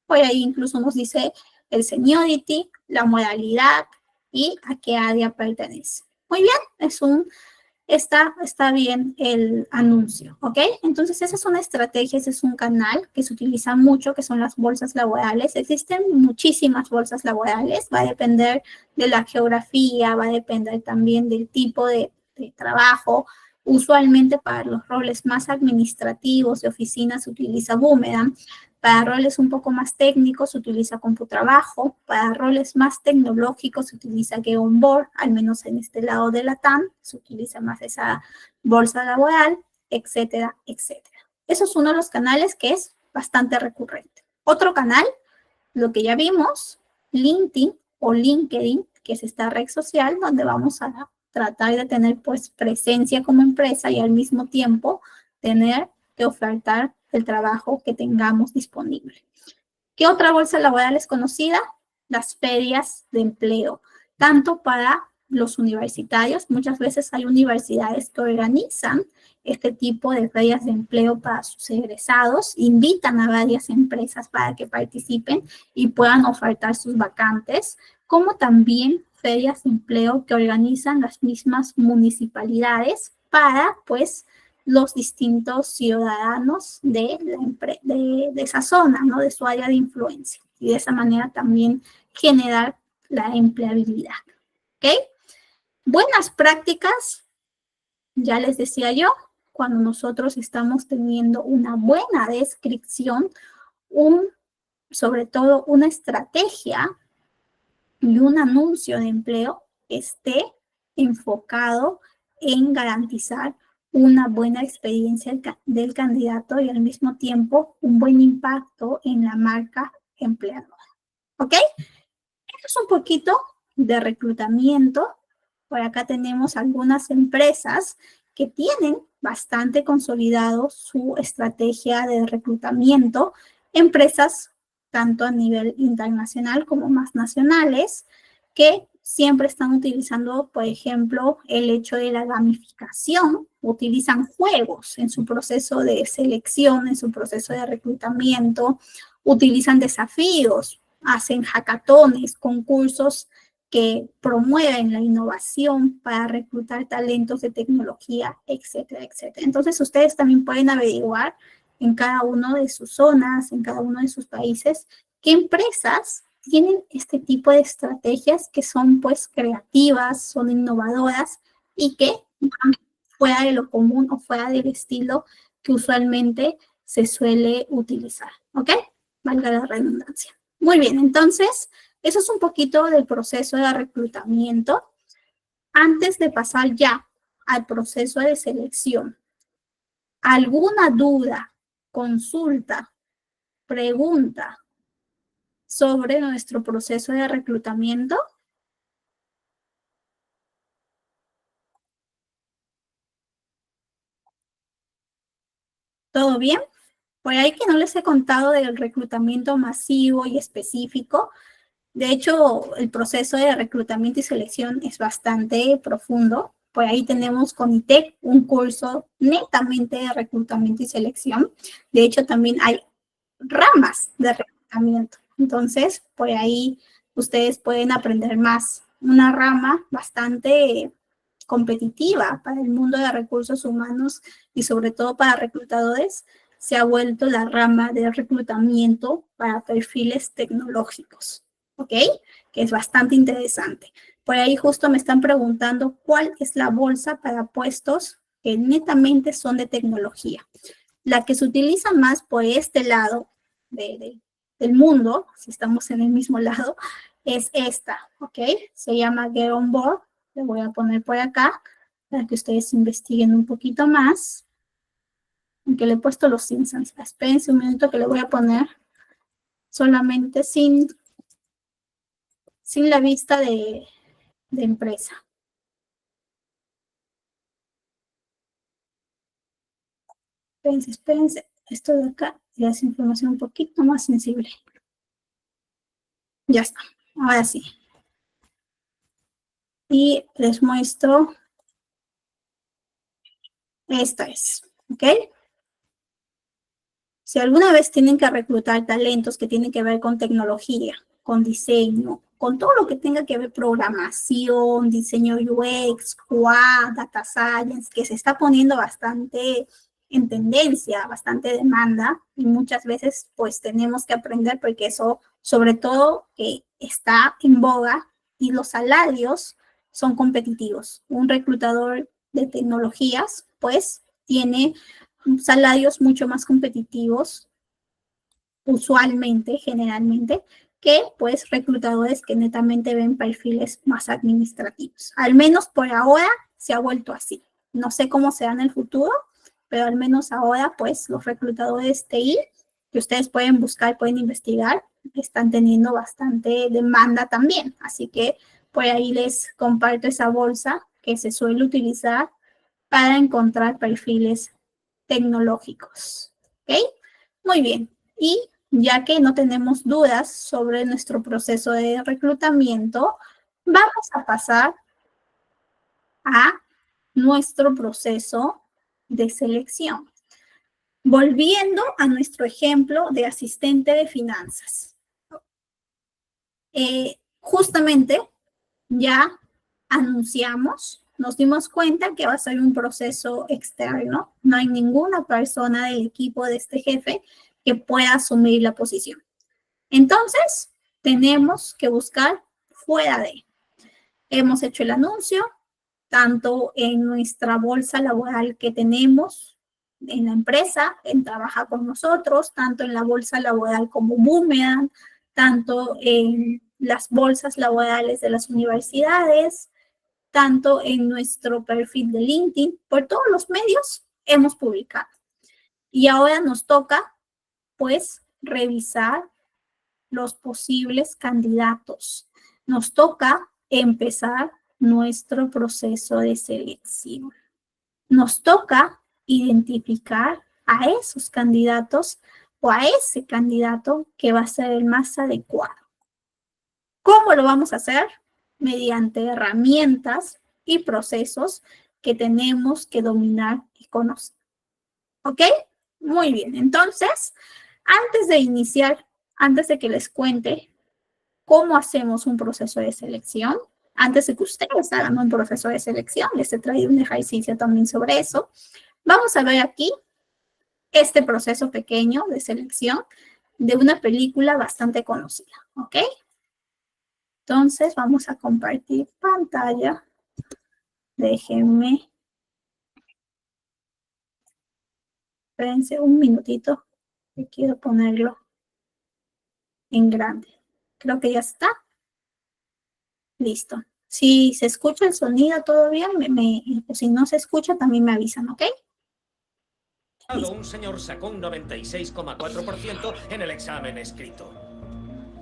Por ahí incluso nos dice el seniority, la modalidad y a qué área pertenece. Muy bien, está bien el anuncio, ¿ok? Entonces esa es una estrategia, ese es un canal que se utiliza mucho, que son las bolsas laborales. Existen muchísimas bolsas laborales, va a depender de la geografía, va a depender también del tipo de trabajo. Usualmente para los roles más administrativos de oficina se utiliza Boomerang. Para roles un poco más técnicos se utiliza Computrabajo. Para roles más tecnológicos se utiliza GetOnBoard, al menos en este lado de la TAM, se utiliza más esa bolsa laboral, etcétera, etcétera. Eso es uno de los canales que es bastante recurrente. Otro canal, lo que ya vimos, LinkedIn o LinkedIn, que es esta red social donde vamos a tratar de tener pues presencia como empresa y al mismo tiempo tener que ofertar el trabajo que tengamos disponible. ¿Qué otra bolsa laboral es conocida? Las ferias de empleo, tanto para los universitarios. Muchas veces hay universidades que organizan este tipo de ferias de empleo para sus egresados, invitan a varias empresas para que participen y puedan ofertar sus vacantes, como también ferias de empleo que organizan las mismas municipalidades para, pues, los distintos ciudadanos de esa zona, ¿no? De su área de influencia. Y de esa manera también generar la empleabilidad. ¿Ok? Buenas prácticas, ya les decía yo, cuando nosotros estamos teniendo una buena descripción, sobre todo una estrategia y un anuncio de empleo esté enfocado en garantizar una buena experiencia del candidato y al mismo tiempo un buen impacto en la marca empleadora. ¿Ok? Esto es un poquito de reclutamiento. Por acá tenemos algunas empresas que tienen bastante consolidado su estrategia de reclutamiento, empresas tanto a nivel internacional como más nacionales, que siempre están utilizando, por ejemplo, el hecho de la gamificación, utilizan juegos en su proceso de selección, en su proceso de reclutamiento, utilizan desafíos, hacen hackatones, concursos que promueven la innovación para reclutar talentos de tecnología, etcétera, etcétera. Entonces, ustedes también pueden averiguar en cada una de sus zonas, en cada uno de sus países, qué empresas tienen este tipo de estrategias que son, pues, creativas, son innovadoras y que van fuera de lo común o fuera del estilo que usualmente se suele utilizar, ¿ok? Valga la redundancia. Muy bien, entonces, eso es un poquito del proceso de reclutamiento. Antes de pasar ya al proceso de selección, ¿alguna duda, consulta, pregunta sobre nuestro proceso de reclutamiento? ¿Todo bien? Por ahí que no les he contado del reclutamiento masivo y específico. De hecho, el proceso de reclutamiento y selección es bastante profundo. Por ahí tenemos con ITEC un curso netamente de reclutamiento y selección. De hecho, también hay ramas de reclutamiento. Entonces, por ahí ustedes pueden aprender más. Una rama bastante competitiva para el mundo de recursos humanos y sobre todo para reclutadores, se ha vuelto la rama de reclutamiento para perfiles tecnológicos, ¿ok? Que es bastante interesante. Por ahí justo me están preguntando cuál es la bolsa para puestos que netamente son de tecnología. La que se utiliza más por este lado del mundo, si estamos en el mismo lado, es esta, ¿ok? Se llama Get On Board. Le voy a poner por acá para que ustedes investiguen un poquito más. Aunque le he puesto los Simpsons. Espérense un minuto que le voy a poner solamente sin la vista de empresa. Espérense. Esto de acá ya es información un poquito más sensible. Ya está. Ahora sí. Y les muestro. Esta es. ¿Ok? Si alguna vez tienen que reclutar talentos que tienen que ver con tecnología, con diseño, con todo lo que tenga que ver programación, diseño UX, QA, data science, que se está poniendo bastante en tendencia, bastante demanda, y muchas veces pues tenemos que aprender porque eso sobre todo está en boga y los salarios son competitivos. Un reclutador de tecnologías pues tiene salarios mucho más competitivos, usualmente, generalmente, que pues reclutadores que netamente ven perfiles más administrativos. Al menos por ahora se ha vuelto así. No sé cómo será en el futuro, pero al menos ahora pues los reclutadores TI que ustedes pueden buscar, pueden investigar, están teniendo bastante demanda también. Así que por ahí les comparto esa bolsa que se suele utilizar para encontrar perfiles tecnológicos. ¿Ok? Muy bien. Y ya que no tenemos dudas sobre nuestro proceso de reclutamiento, vamos a pasar a nuestro proceso de selección. Volviendo a nuestro ejemplo de asistente de finanzas. Justamente ya anunciamos, nos dimos cuenta que va a ser un proceso externo. No hay ninguna persona del equipo de este jefe que pueda asumir la posición. Entonces, tenemos que buscar fuera de. Hemos hecho el anuncio, tanto en nuestra bolsa laboral que tenemos en la empresa, en trabajar con nosotros, tanto en la bolsa laboral como Boomerang, tanto en las bolsas laborales de las universidades, tanto en nuestro perfil de LinkedIn, por todos los medios hemos publicado. Y ahora nos toca, pues, revisar los posibles candidatos. Nos toca empezar nuestro proceso de selección. Nos toca identificar a esos candidatos o a ese candidato que va a ser el más adecuado. ¿Cómo lo vamos a hacer? Mediante herramientas y procesos que tenemos que dominar y conocer. ¿Ok? Muy bien. Entonces, antes de iniciar, antes de que les cuente cómo hacemos un proceso de selección, antes de que ustedes hagan un proceso de selección, les he traído un ejercicio también sobre eso. Vamos a ver aquí este proceso pequeño de selección de una película bastante conocida, ¿ok? Entonces, vamos a compartir pantalla. Déjenme. Espérense un minutito, que quiero ponerlo en grande. Creo que ya está. Listo. Si se escucha el sonido, todo bien. Si no se escucha, también me avisan, ¿ok? Un señor sacó un 96,4% en el examen escrito.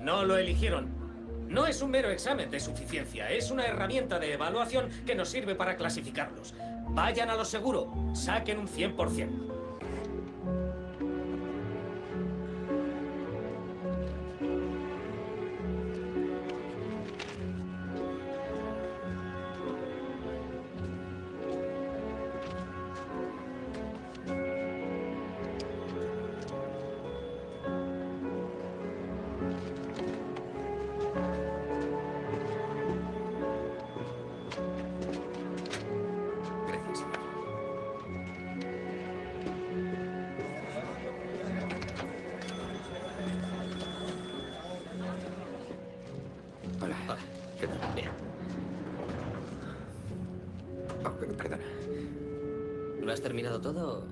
No lo eligieron. No es un mero examen de suficiencia, es una herramienta de evaluación que nos sirve para clasificarlos. Vayan a lo seguro, saquen un 100%. Hola. Hola. ¿Qué tal? Bien. Perdona. ¿Lo has terminado todo o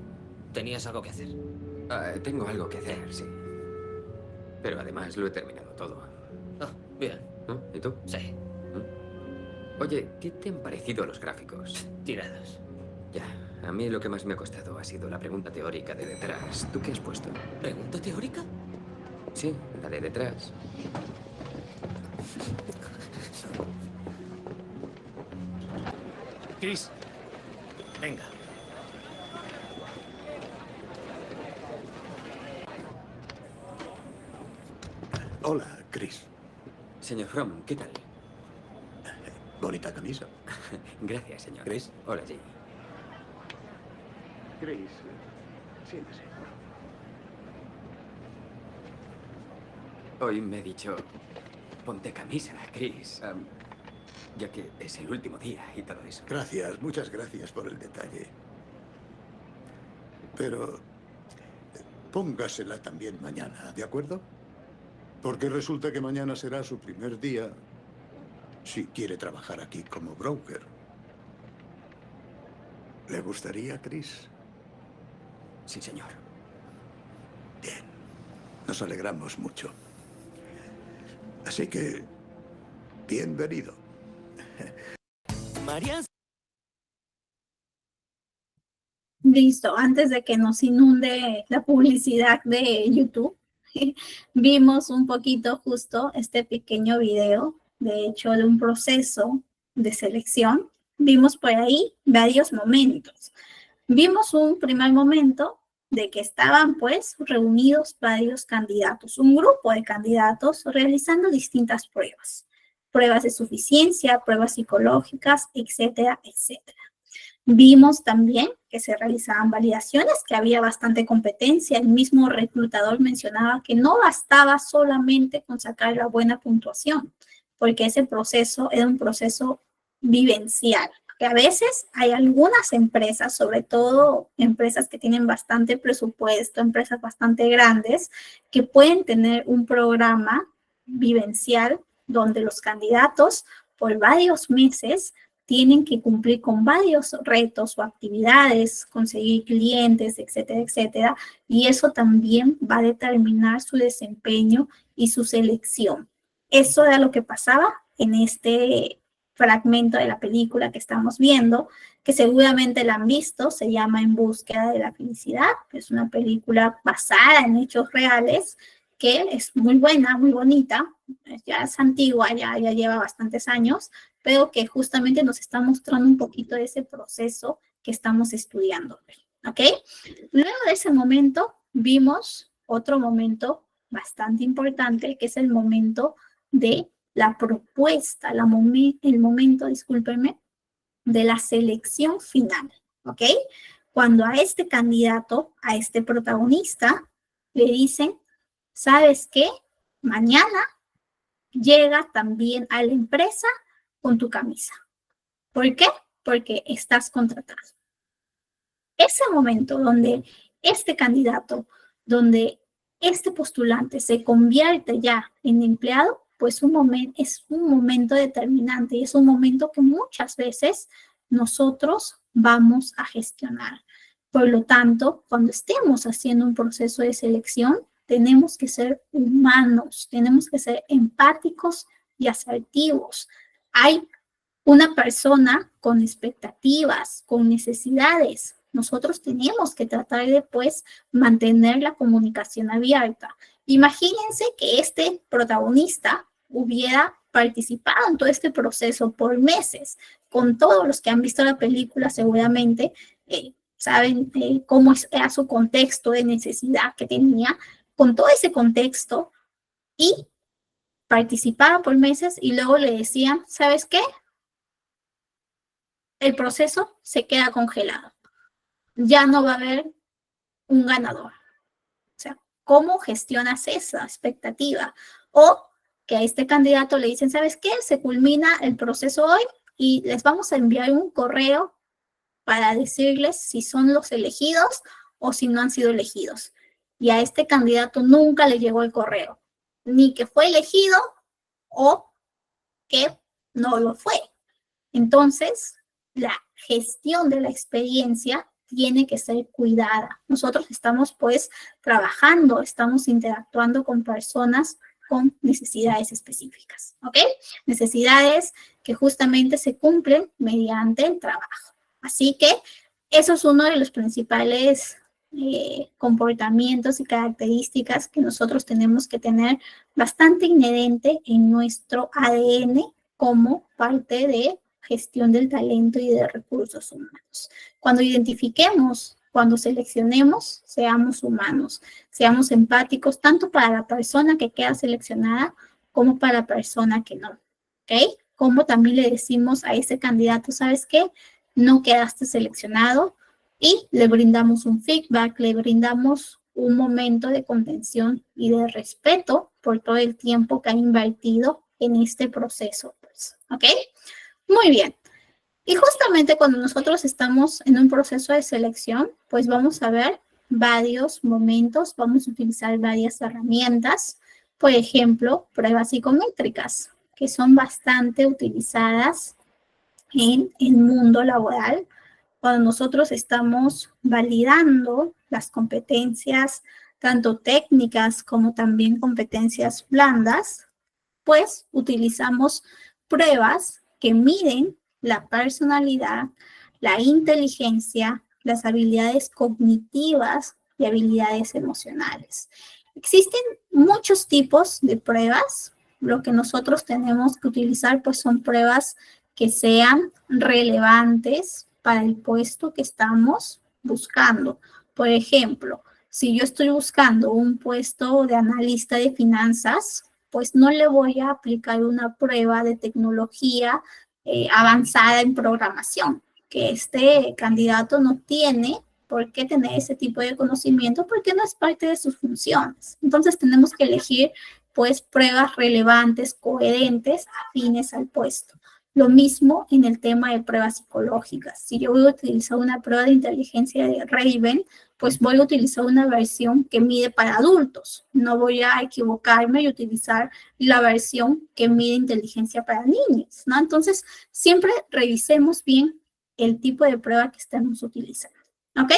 tenías algo que hacer? Tengo algo que hacer, sí. Pero además lo he terminado todo. Ah, bien. ¿Y tú? Sí. Oye, ¿qué te han parecido los gráficos? Tirados. Ya, a mí lo que más me ha costado ha sido la pregunta teórica de detrás. ¿Tú qué has puesto? ¿Pregunta teórica? Sí, la de detrás. Chris, venga. Hola, Chris. Señor Fromm, ¿qué tal? Bonita camisa. Gracias, señor. Chris. Hola, Jay. Chris, siéntese. Hoy me he dicho, ponte camisa, Chris. Ya que es el último día y todo eso. Gracias, muchas gracias por el detalle. Pero póngasela también mañana, ¿de acuerdo? Porque resulta que mañana será su primer día si quiere trabajar aquí como broker. ¿Le gustaría, Chris? Sí, señor. Bien, nos alegramos mucho. Así que, bienvenido. María. Listo, antes de que nos inunde la publicidad de YouTube, vimos un poquito justo este pequeño video, de hecho, de un proceso de selección. Vimos por ahí varios momentos. Vimos un primer momento de que estaban pues reunidos varios candidatos, un grupo de candidatos realizando distintas pruebas. pruebas de suficiencia, pruebas psicológicas, etcétera, etcétera. Vimos también que se realizaban validaciones, que había bastante competencia. El mismo reclutador mencionaba que no bastaba solamente con sacar la buena puntuación, porque ese proceso era un proceso vivencial. Que a veces hay algunas empresas, sobre todo empresas que tienen bastante presupuesto, empresas bastante grandes, que pueden tener un programa vivencial donde los candidatos por varios meses tienen que cumplir con varios retos o actividades, conseguir clientes, etcétera, etcétera, y eso también va a determinar su desempeño y su selección. Eso era lo que pasaba en este fragmento de la película que estamos viendo, que seguramente la han visto, se llama En búsqueda de la felicidad, es una película basada en hechos reales, que es muy buena, muy bonita, ya es antigua, ya lleva bastantes años, pero que justamente nos está mostrando un poquito de ese proceso que estamos estudiando, ¿ok? Luego de ese momento, vimos otro momento bastante importante, que es el momento de la propuesta, el momento, discúlpenme, de la selección final, ¿ok? Cuando a este candidato, a este protagonista, le dicen, ¿sabes qué? Mañana llega también a la empresa con tu camisa. ¿Por qué? Porque estás contratado. Ese momento donde este candidato, donde este postulante se convierte ya en empleado, pues es un momento determinante y es un momento que muchas veces nosotros vamos a gestionar. Por lo tanto, cuando estemos haciendo un proceso de selección, tenemos que ser humanos, tenemos que ser empáticos y asertivos. Hay una persona con expectativas, con necesidades. Nosotros tenemos que tratar de, pues, mantener la comunicación abierta. Imagínense que este protagonista hubiera participado en todo este proceso por meses. Con todos los que han visto la película, seguramente saben cómo era su contexto de necesidad que tenía. Con todo ese contexto, y participaba por meses y luego le decían, ¿sabes qué? El proceso se queda congelado. Ya no va a haber un ganador. O sea, ¿cómo gestionas esa expectativa? O que a este candidato le dicen, ¿sabes qué? Se culmina el proceso hoy y les vamos a enviar un correo para decirles si son los elegidos o si no han sido elegidos. Y a este candidato nunca le llegó el correo, ni que fue elegido o que no lo fue. Entonces, la gestión de la experiencia tiene que ser cuidada. Nosotros estamos pues trabajando, estamos interactuando con personas con necesidades específicas, ¿ok? Necesidades que justamente se cumplen mediante el trabajo. Así que eso es uno de los principales comportamientos y características que nosotros tenemos que tener bastante inherente en nuestro ADN como parte de gestión del talento y de recursos humanos. Cuando identifiquemos, cuando seleccionemos, seamos humanos, seamos empáticos, tanto para la persona que queda seleccionada como para la persona que no, ¿ok? Como también le decimos a ese candidato, ¿sabes qué? No quedaste seleccionado, y le brindamos un feedback, le brindamos un momento de contención y de respeto por todo el tiempo que ha invertido en este proceso, pues, ¿ok? Muy bien. Y justamente cuando nosotros estamos en un proceso de selección, pues vamos a ver varios momentos, vamos a utilizar varias herramientas, por ejemplo, pruebas psicométricas, que son bastante utilizadas en el mundo laboral, cuando nosotros estamos validando las competencias, tanto técnicas como también competencias blandas, pues utilizamos pruebas que miden la personalidad, la inteligencia, las habilidades cognitivas y habilidades emocionales. Existen muchos tipos de pruebas. Lo que nosotros tenemos que utilizar pues son pruebas que sean relevantes para el puesto que estamos buscando. Por ejemplo, si yo estoy buscando un puesto de analista de finanzas, pues no le voy a aplicar una prueba de tecnología avanzada en programación, que este candidato no tiene por qué tener ese tipo de conocimiento porque no es parte de sus funciones. Entonces tenemos que elegir pues pruebas relevantes, coherentes, afines al puesto. Lo mismo en el tema de pruebas psicológicas. Si yo voy a utilizar una prueba de inteligencia de Raven, pues voy a utilizar una versión que mide para adultos. No voy a equivocarme y utilizar la versión que mide inteligencia para niños, ¿no? Entonces, siempre revisemos bien el tipo de prueba que estemos utilizando, ¿ok?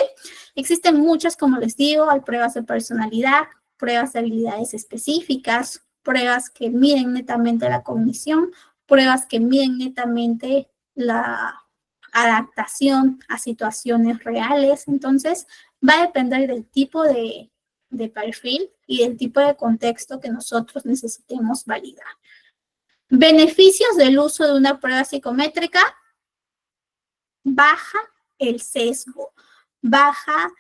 Existen muchas, como les digo, hay pruebas de personalidad, pruebas de habilidades específicas, pruebas que miden netamente la cognición, pruebas que miden netamente la adaptación a situaciones reales. Entonces, va a depender del tipo de perfil y del tipo de contexto que nosotros necesitemos validar. Beneficios del uso de una prueba psicométrica: baja el sesgo, baja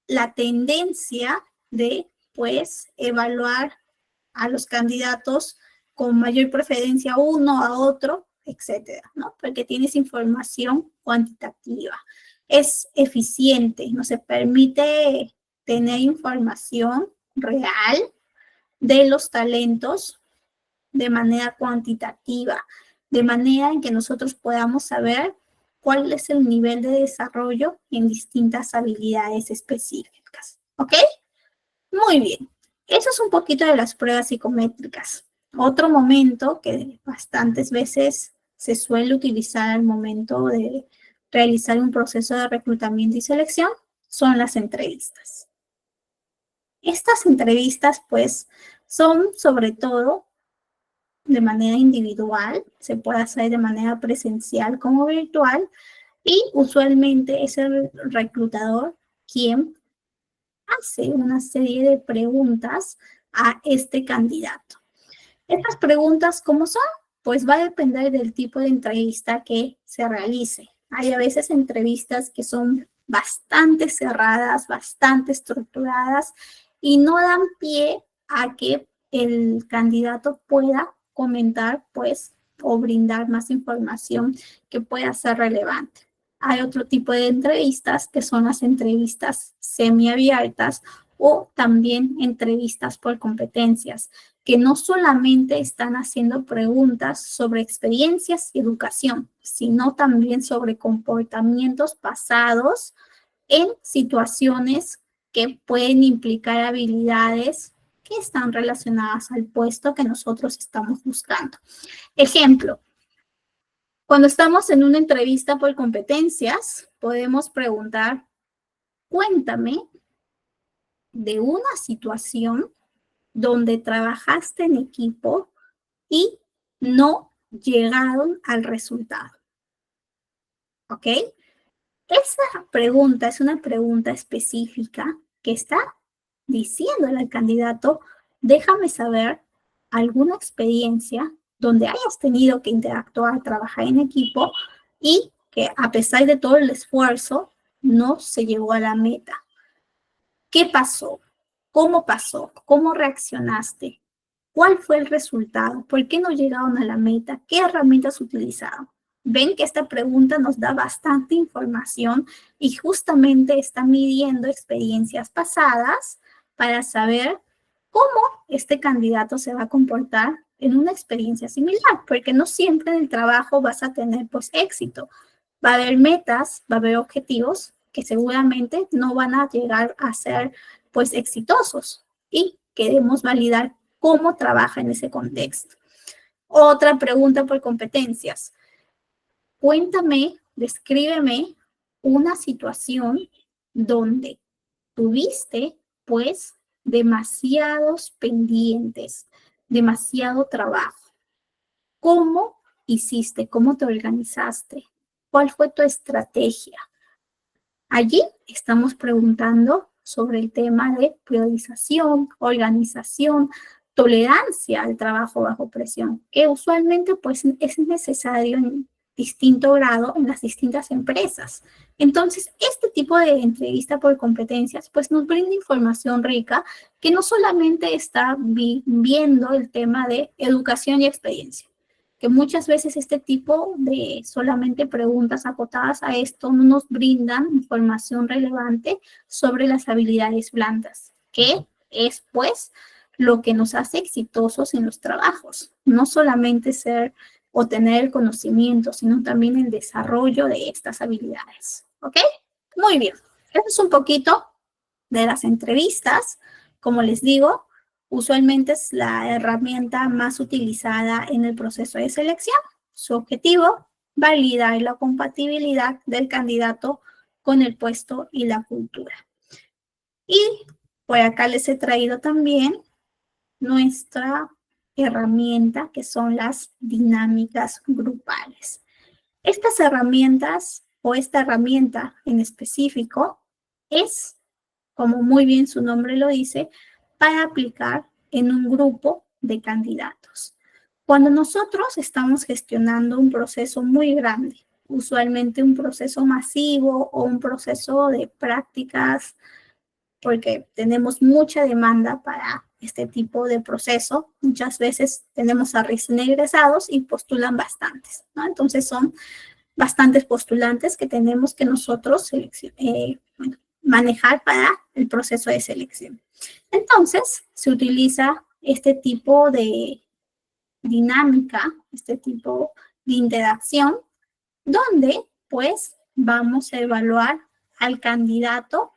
la tendencia de, pues, evaluar a los candidatos con mayor preferencia a uno, a otro, etcétera, ¿no? Porque tienes información cuantitativa. Es eficiente, nos permite tener información real de los talentos de manera cuantitativa, de manera en que nosotros podamos saber cuál es el nivel de desarrollo en distintas habilidades específicas, ¿ok? Muy bien. Eso es un poquito de las pruebas psicométricas. Otro momento que bastantes veces se suele utilizar al momento de realizar un proceso de reclutamiento y selección son las entrevistas. Estas entrevistas, pues, son sobre todo de manera individual, se puede hacer de manera presencial como virtual, y usualmente es el reclutador quien hace una serie de preguntas a este candidato. Estas preguntas, ¿cómo son? Pues va a depender del tipo de entrevista que se realice. Hay a veces entrevistas que son bastante cerradas, bastante estructuradas y no dan pie a que el candidato pueda comentar, pues, o brindar más información que pueda ser relevante. Hay otro tipo de entrevistas que son las entrevistas semiabiertas o también entrevistas por competencias, que no solamente están haciendo preguntas sobre experiencias y educación, sino también sobre comportamientos pasados en situaciones que pueden implicar habilidades que están relacionadas al puesto que nosotros estamos buscando. Ejemplo, cuando estamos en una entrevista por competencias, podemos preguntar: cuéntame de una situación donde trabajaste en equipo y no llegaron al resultado. ¿Ok? Esa pregunta es una pregunta específica que está diciéndole al candidato: déjame saber alguna experiencia donde hayas tenido que interactuar, trabajar en equipo y que a pesar de todo el esfuerzo no se llegó a la meta. ¿Qué pasó? ¿Cómo pasó? ¿Cómo reaccionaste? ¿Cuál fue el resultado? ¿Por qué no llegaron a la meta? ¿Qué herramientas utilizaron? Ven que esta pregunta nos da bastante información y justamente está midiendo experiencias pasadas para saber cómo este candidato se va a comportar en una experiencia similar, porque no siempre en el trabajo vas a tener pues éxito. Va a haber metas, va a haber objetivos que seguramente no van a llegar a ser pues exitosos y queremos validar cómo trabaja en ese contexto. Otra pregunta por competencias. Cuéntame, descríbeme una situación donde tuviste, pues, demasiados pendientes, demasiado trabajo. ¿Cómo hiciste? ¿Cómo te organizaste? ¿Cuál fue tu estrategia? Allí estamos preguntando sobre el tema de priorización, organización, tolerancia al trabajo bajo presión, que usualmente pues es necesario en distinto grado en las distintas empresas. Entonces, este tipo de entrevista por competencias pues nos brinda información rica que no solamente está viendo el tema de educación y experiencia, que muchas veces este tipo de solamente preguntas acotadas a esto no nos brindan información relevante sobre las habilidades blandas, que es pues lo que nos hace exitosos en los trabajos, no solamente ser o tener el conocimiento, sino también el desarrollo de estas habilidades. ¿Ok? Muy bien. Eso es un poquito de las entrevistas. Como les digo, usualmente es la herramienta más utilizada en el proceso de selección. Su objetivo, validar la compatibilidad del candidato con el puesto y la cultura. Y por acá les he traído también nuestra herramienta, que son las dinámicas grupales. Estas herramientas o esta herramienta en específico es, como muy bien su nombre lo dice, para aplicar en un grupo de candidatos. Cuando nosotros estamos gestionando un proceso muy grande, usualmente un proceso masivo o un proceso de prácticas, porque tenemos mucha demanda para este tipo de proceso. Muchas veces tenemos a recién egresados y postulan bastantes, ¿no? Entonces son bastantes postulantes que tenemos que nosotros manejar para el proceso de selección. Entonces se utiliza este tipo de dinámica, este tipo de interacción, donde pues vamos a evaluar al candidato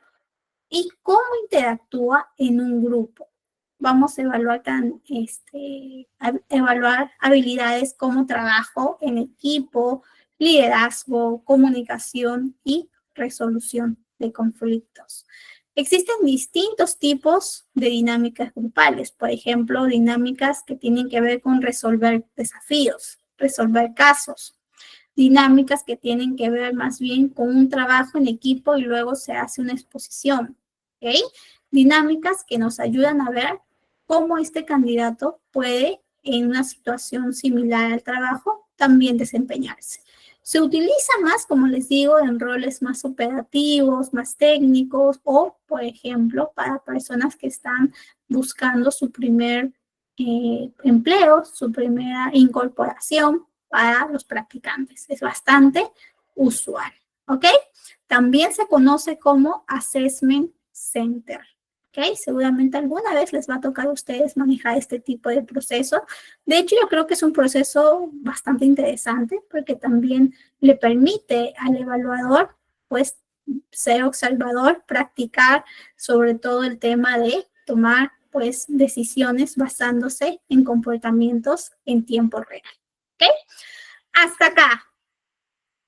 y cómo interactúa en un grupo. Vamos a evaluar, evaluar habilidades como trabajo en equipo, liderazgo, comunicación y resolución de conflictos. Existen distintos tipos de dinámicas grupales, por ejemplo, dinámicas que tienen que ver con resolver desafíos, resolver casos, dinámicas que tienen que ver más bien con un trabajo en equipo y luego se hace una exposición, ¿ok? Dinámicas que nos ayudan a ver cómo este candidato puede, en una situación similar al trabajo, también desempeñarse. Se utiliza más, como les digo, en roles más operativos, más técnicos o, por ejemplo, para personas que están buscando su primer empleo, su primera incorporación para los practicantes. Es bastante usual, ¿ok? También se conoce como Assessment Center, ¿ok? Seguramente alguna vez les va a tocar a ustedes manejar este tipo de proceso. De hecho, yo creo que es un proceso bastante interesante porque también le permite al evaluador, pues, ser observador, practicar sobre todo el tema de tomar, pues, decisiones basándose en comportamientos en tiempo real, ¿ok? Hasta acá,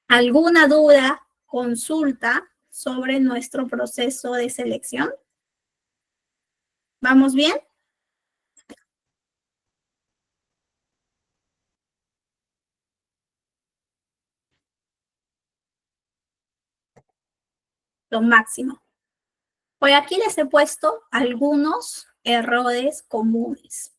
¿alguna duda, consulta sobre nuestro proceso de selección? ¿Vamos bien? Lo máximo. Por aquí les he puesto algunos errores comunes.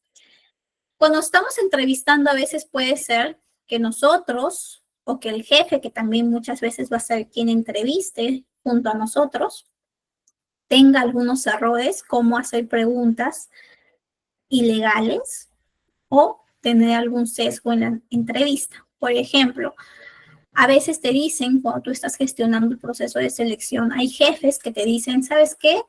Cuando estamos entrevistando, a veces puede ser que nosotros o que el jefe, que también muchas veces va a ser quien entreviste junto a nosotros, tenga algunos errores, como hacer preguntas ilegales o tener algún sesgo en la entrevista. Por ejemplo, a veces te dicen, cuando tú estás gestionando el proceso de selección, hay jefes que te dicen, ¿sabes qué?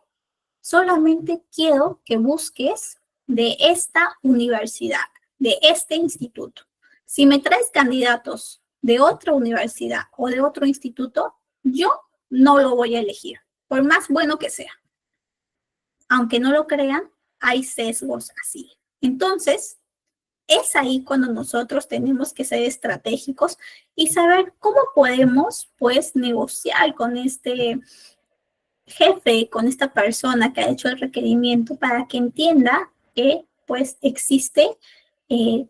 Solamente quiero que busques de esta universidad, de este instituto. Si me traes candidatos de otra universidad o de otro instituto, yo no lo voy a elegir, por más bueno que sea. Aunque no lo crean, hay sesgos así. Entonces, es ahí cuando nosotros tenemos que ser estratégicos y saber cómo podemos, pues, negociar con este jefe, con esta persona que ha hecho el requerimiento para que entienda que, pues, existe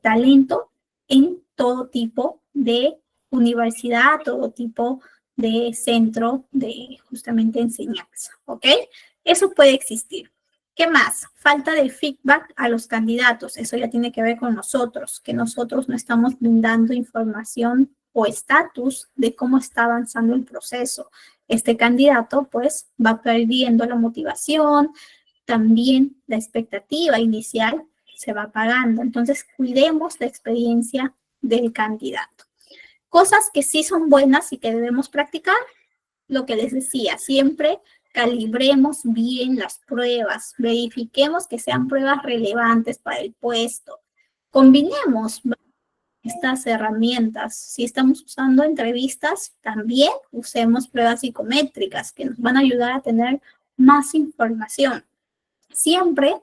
talento en todo tipo de universidad, todo tipo de centro de justamente enseñanza, ¿ok? Eso puede existir. ¿Qué más? Falta de feedback a los candidatos. Eso ya tiene que ver con nosotros, que nosotros no estamos brindando información o estatus de cómo está avanzando el proceso. Este candidato, pues, va perdiendo la motivación, también la expectativa inicial se va pagando. Entonces, cuidemos la experiencia del candidato. Cosas que sí son buenas y que debemos practicar, lo que les decía, siempre calibremos bien las pruebas, verifiquemos que sean pruebas relevantes para el puesto. Combinemos estas herramientas. Si estamos usando entrevistas, también usemos pruebas psicométricas que nos van a ayudar a tener más información. Siempre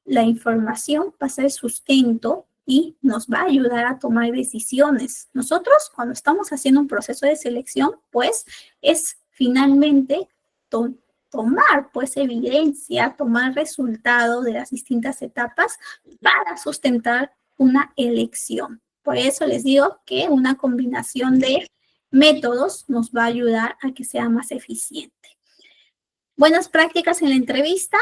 la información va a ser sustento y nos va a ayudar a tomar decisiones. Nosotros, cuando estamos haciendo un proceso de selección, pues es finalmente tomar pues evidencia, tomar resultado de las distintas etapas para sustentar una elección. Por eso les digo que una combinación de métodos nos va a ayudar a que sea más eficiente. Buenas prácticas en la entrevista.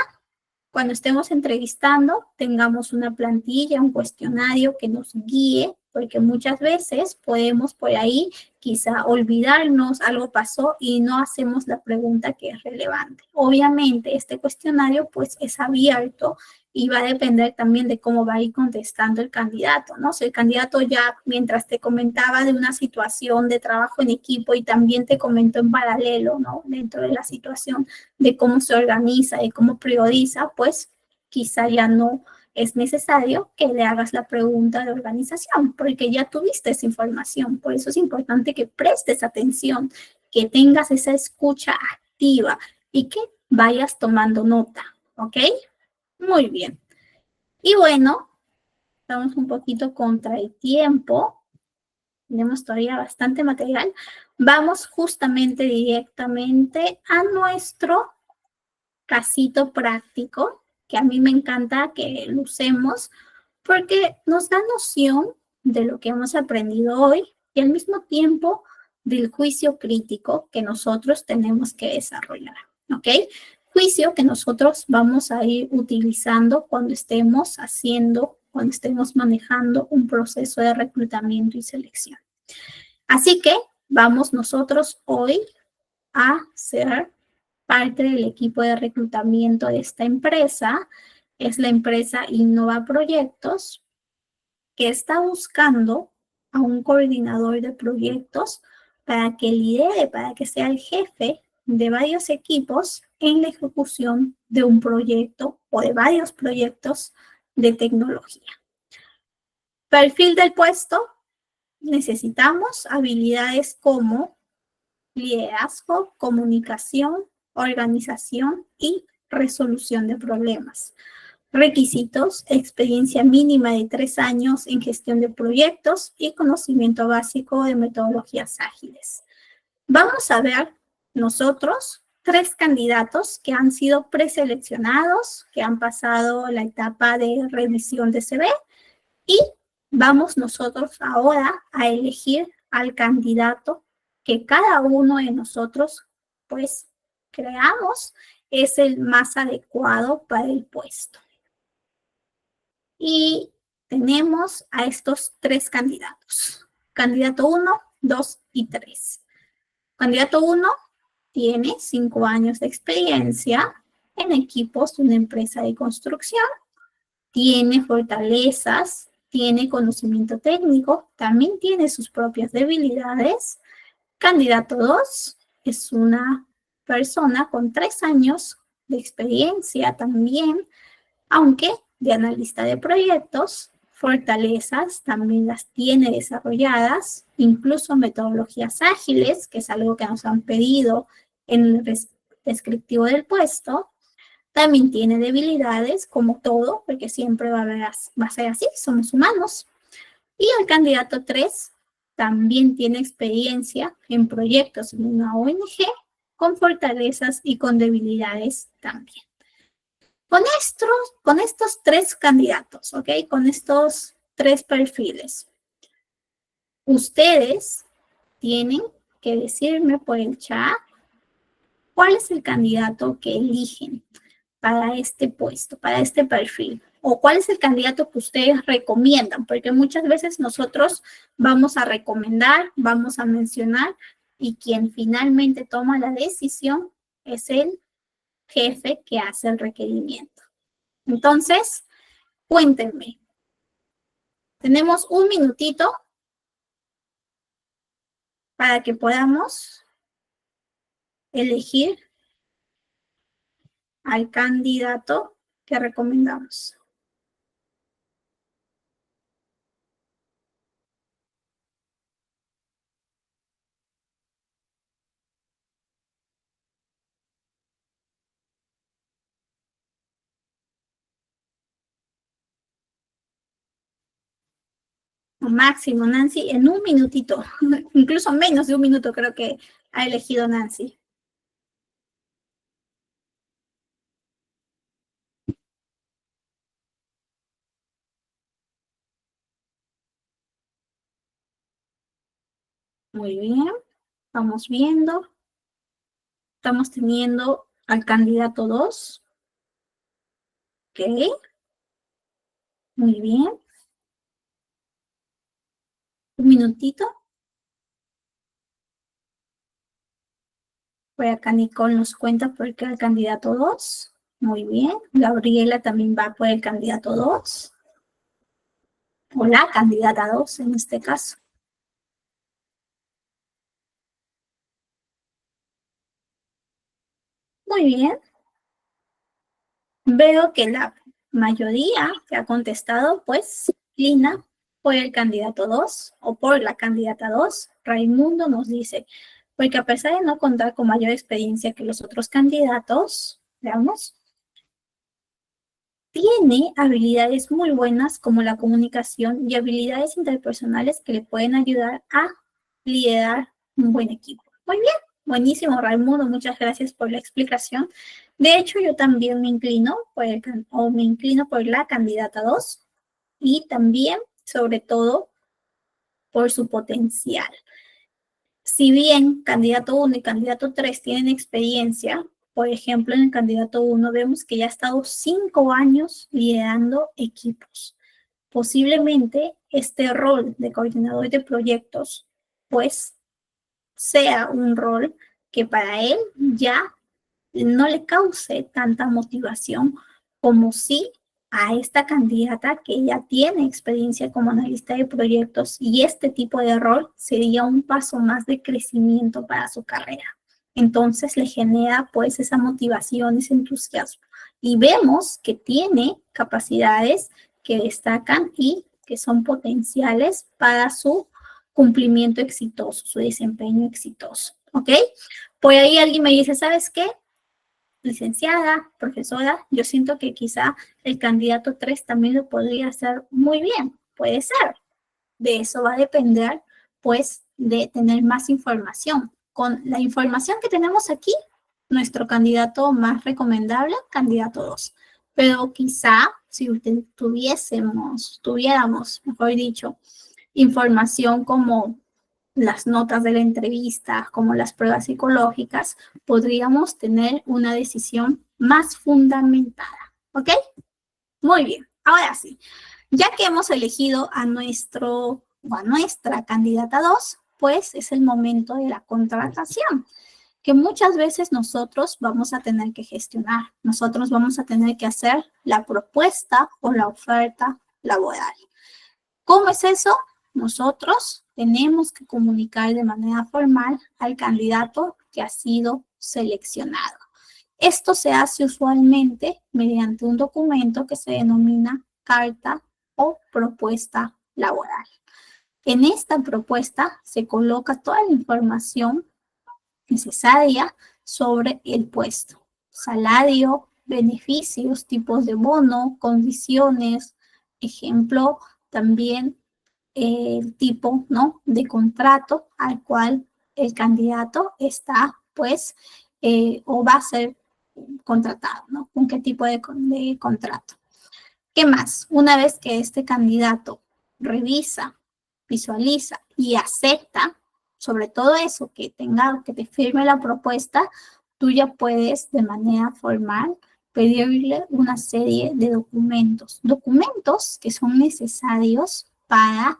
Cuando estemos entrevistando, tengamos una plantilla, un cuestionario que nos guíe, porque muchas veces podemos por ahí quizá olvidarnos, algo pasó y no hacemos la pregunta que es relevante. Obviamente, este cuestionario pues es abierto y va a depender también de cómo va a ir contestando el candidato, ¿no? Si el candidato ya, mientras te comentaba de una situación de trabajo en equipo y también te comentó en paralelo, ¿no? Dentro de la situación de cómo se organiza y cómo prioriza, pues quizá ya no es necesario que le hagas la pregunta de organización, porque ya tuviste esa información. Por eso es importante que prestes atención, que tengas esa escucha activa y que vayas tomando nota, ¿ok? Muy bien. Y bueno, estamos un poquito contra el tiempo. Tenemos todavía bastante material. Vamos justamente directamente a nuestro casito práctico, que a mí me encanta que lo usemos porque nos da noción de lo que hemos aprendido hoy y al mismo tiempo del juicio crítico que nosotros tenemos que desarrollar, ¿ok? Juicio que nosotros vamos a ir utilizando cuando estemos manejando un proceso de reclutamiento y selección. Así que vamos nosotros hoy a ser parte del equipo de reclutamiento de esta empresa. Es la empresa Innova Proyectos, que está buscando a un coordinador de proyectos para que lidere, para que sea el jefe de varios equipos en la ejecución de un proyecto o de varios proyectos de tecnología. Perfil del puesto. Necesitamos habilidades como liderazgo, comunicación, organización y resolución de problemas. Requisitos: experiencia mínima de 3 años en gestión de proyectos y conocimiento básico de metodologías ágiles. Vamos a ver nosotros 3 candidatos que han sido preseleccionados, que han pasado la etapa de revisión de CV y vamos nosotros ahora a elegir al candidato que cada uno de nosotros pues creamos es el más adecuado para el puesto. Y tenemos a estos 3 candidatos. Candidato 1, 2 y 3. Candidato 1 tiene 5 años de experiencia en equipos de una empresa de construcción. Tiene fortalezas, tiene conocimiento técnico, también tiene sus propias debilidades. Candidato 2 es una persona con 3 años de experiencia también, aunque de analista de proyectos. Fortalezas también las tiene desarrolladas, incluso metodologías ágiles, que es algo que nos han pedido en el descriptivo del puesto. También tiene debilidades, como todo, porque siempre va a ser así, somos humanos. Y el candidato 3 también tiene experiencia en proyectos en una ONG, con fortalezas y con debilidades también. Con estos 3 candidatos, ¿ok? Con estos 3 perfiles, ustedes tienen que decirme por el chat cuál es el candidato que eligen para este puesto, para este perfil, o cuál es el candidato que ustedes recomiendan, porque muchas veces nosotros vamos a recomendar, vamos a mencionar, y quien finalmente toma la decisión es el jefe que hace el requerimiento. Entonces, cuéntenme. Tenemos un minutito para que podamos elegir al candidato que recomendamos. Máximo, Nancy, en un minutito, incluso menos de un minuto creo que ha elegido Nancy. Muy bien, vamos viendo. Estamos teniendo al candidato 2. Ok, muy bien. Un minutito. Por acá Nicole nos cuenta por qué el candidato 2. Muy bien. Gabriela también va por el candidato 2. O la candidata 2 en este caso. Muy bien. Veo que la mayoría que ha contestado, pues, Lina, por el candidato 2 o por la candidata 2. Raimundo nos dice, porque a pesar de no contar con mayor experiencia que los otros candidatos, veamos, tiene habilidades muy buenas como la comunicación y habilidades interpersonales que le pueden ayudar a liderar un buen equipo. Muy bien, buenísimo, Raimundo, muchas gracias por la explicación. De hecho, yo también me inclino por la candidata 2 y también, sobre todo, por su potencial. Si bien candidato 1 y candidato 3 tienen experiencia, por ejemplo, en el candidato 1 vemos que ya ha estado 5 años liderando equipos. Posiblemente este rol de coordinador de proyectos, pues, sea un rol que para él ya no le cause tanta motivación como si a esta candidata que ya tiene experiencia como analista de proyectos, y este tipo de rol sería un paso más de crecimiento para su carrera. Entonces le genera pues esa motivación, ese entusiasmo. Y vemos que tiene capacidades que destacan y que son potenciales para su cumplimiento exitoso, su desempeño exitoso. ¿Ok? Por ahí alguien me dice, ¿sabes qué? Licenciada, profesora, yo siento que quizá el candidato 3 también lo podría hacer muy bien. Puede ser. De eso va a depender, pues, de tener más información. Con la información que tenemos aquí, nuestro candidato más recomendable, candidato 2. Pero quizá, si tuviéramos, mejor dicho, información como las notas de la entrevista, como las pruebas psicológicas, podríamos tener una decisión más fundamentada. ¿Ok? Muy bien. Ahora sí, ya que hemos elegido a nuestra candidata 2, pues es el momento de la contratación, que muchas veces nosotros vamos a tener que gestionar. Nosotros vamos a tener que hacer la propuesta o la oferta laboral. ¿Cómo es eso? Nosotros tenemos que comunicar de manera formal al candidato que ha sido seleccionado. Esto se hace usualmente mediante un documento que se denomina carta o propuesta laboral. En esta propuesta se coloca toda la información necesaria sobre el puesto: salario, beneficios, tipos de bono, condiciones, ejemplo, también el tipo, ¿no?, de contrato al cual el candidato está, pues, o va a ser contratado, ¿no? ¿Con qué tipo de contrato? ¿Qué más? Una vez que este candidato revisa, visualiza y acepta, sobre todo eso, que te firme la propuesta, tú ya puedes de manera formal pedirle una serie de documentos que son necesarios para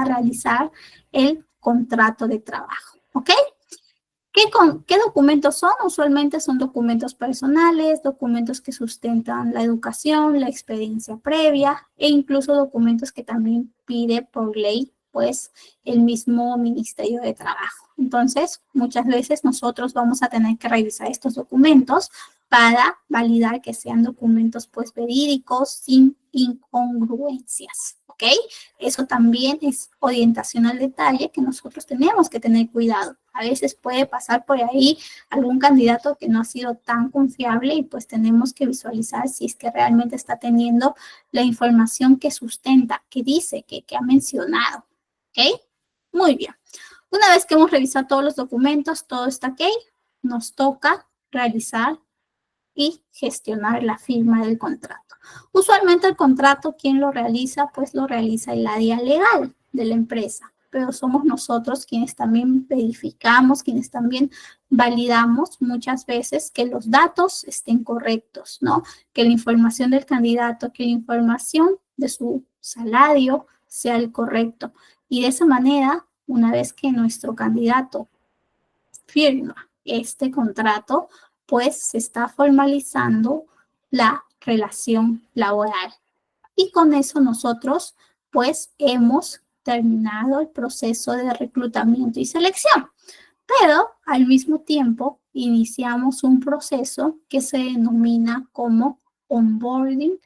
realizar el contrato de trabajo. ¿Ok? ¿Qué ¿Qué documentos son? Usualmente son documentos personales, documentos que sustentan la educación, la experiencia previa e incluso documentos que también pide por ley, pues, el mismo Ministerio de Trabajo. Entonces, muchas veces nosotros vamos a tener que revisar estos documentos para validar que sean documentos, pues, verídicos, sin incongruencias, ¿ok? Eso también es orientación al detalle que nosotros tenemos que tener cuidado. A veces puede pasar por ahí algún candidato que no ha sido tan confiable y pues tenemos que visualizar si es que realmente está teniendo la información que sustenta, que dice, que ha mencionado, ¿ok? Muy bien. Una vez que hemos revisado todos los documentos, todo está ok, nos toca realizar y gestionar la firma del contrato. Usualmente el contrato, ¿quién lo realiza? Pues lo realiza el área legal de la empresa, pero somos nosotros quienes también verificamos, quienes también validamos muchas veces que los datos estén correctos, ¿no? Que la información del candidato, que la información de su salario sea el correcto. Y de esa manera, una vez que nuestro candidato firma este contrato, pues se está formalizando la relación laboral. Y con eso nosotros, pues, hemos terminado el proceso de reclutamiento y selección. Pero al mismo tiempo iniciamos un proceso que se denomina como onboarding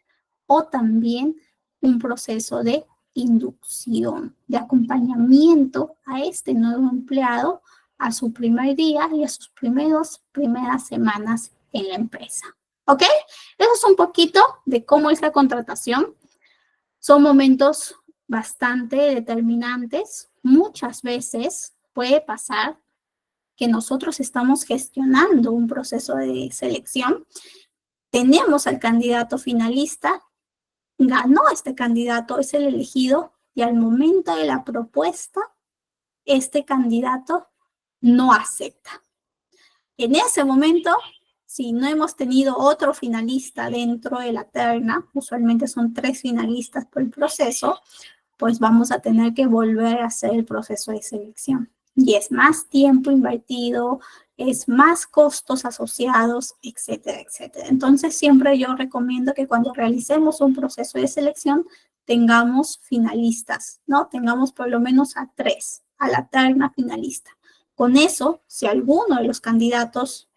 o también un proceso de inducción, de acompañamiento a este nuevo empleado a su primer día y a sus primeras semanas en la empresa. ¿Ok? Eso es un poquito de cómo es la contratación. Son momentos bastante determinantes. Muchas veces puede pasar que nosotros estamos gestionando un proceso de selección. Tenemos al candidato finalista, ganó este candidato, es el elegido, y al momento de la propuesta, este candidato no acepta. En ese momento, si no hemos tenido otro finalista dentro de la terna, usualmente son 3 finalistas por el proceso, pues vamos a tener que volver a hacer el proceso de selección. Y es más tiempo invertido, es más costos asociados, etcétera, etcétera. Entonces, siempre yo recomiendo que cuando realicemos un proceso de selección, tengamos finalistas, ¿no? Tengamos por lo menos a 3, a la terna finalista. Con eso, si alguno de los candidatos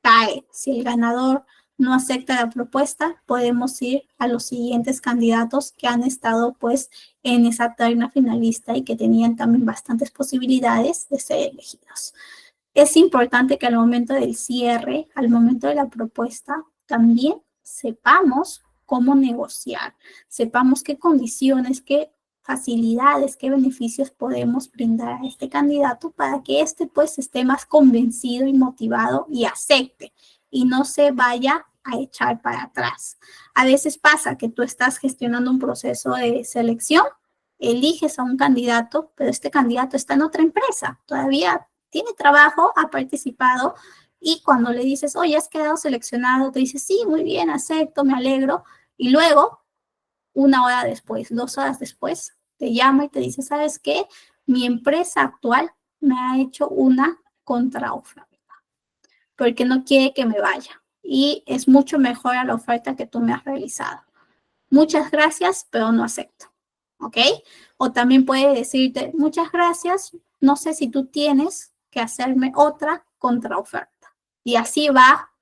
cae, si el ganador no acepta la propuesta, podemos ir a los siguientes candidatos que han estado pues en esa terna finalista y que tenían también bastantes posibilidades de ser elegidos. Es importante que al momento del cierre, al momento de la propuesta, también sepamos cómo negociar, sepamos qué condiciones, qué facilidades, qué beneficios podemos brindar a este candidato para que éste pues esté más convencido y motivado y acepte y no se vaya a echar para atrás. A veces pasa que tú estás gestionando un proceso de selección, eliges a un candidato, pero este candidato está en otra empresa, todavía tiene trabajo, ha participado, y cuando le dices, oye, has quedado seleccionado, te dice, sí, muy bien, acepto, me alegro, y luego 1 hora después, 2 horas después, te llama y te dice, ¿sabes qué? Mi empresa actual me ha hecho una contraoferta porque no quiere que me vaya y es mucho mejor a la oferta que tú me has realizado. Muchas gracias, pero no acepto. ¿Ok? O también puede decirte, muchas gracias, no sé si tú tienes que hacerme otra contraoferta. Y así va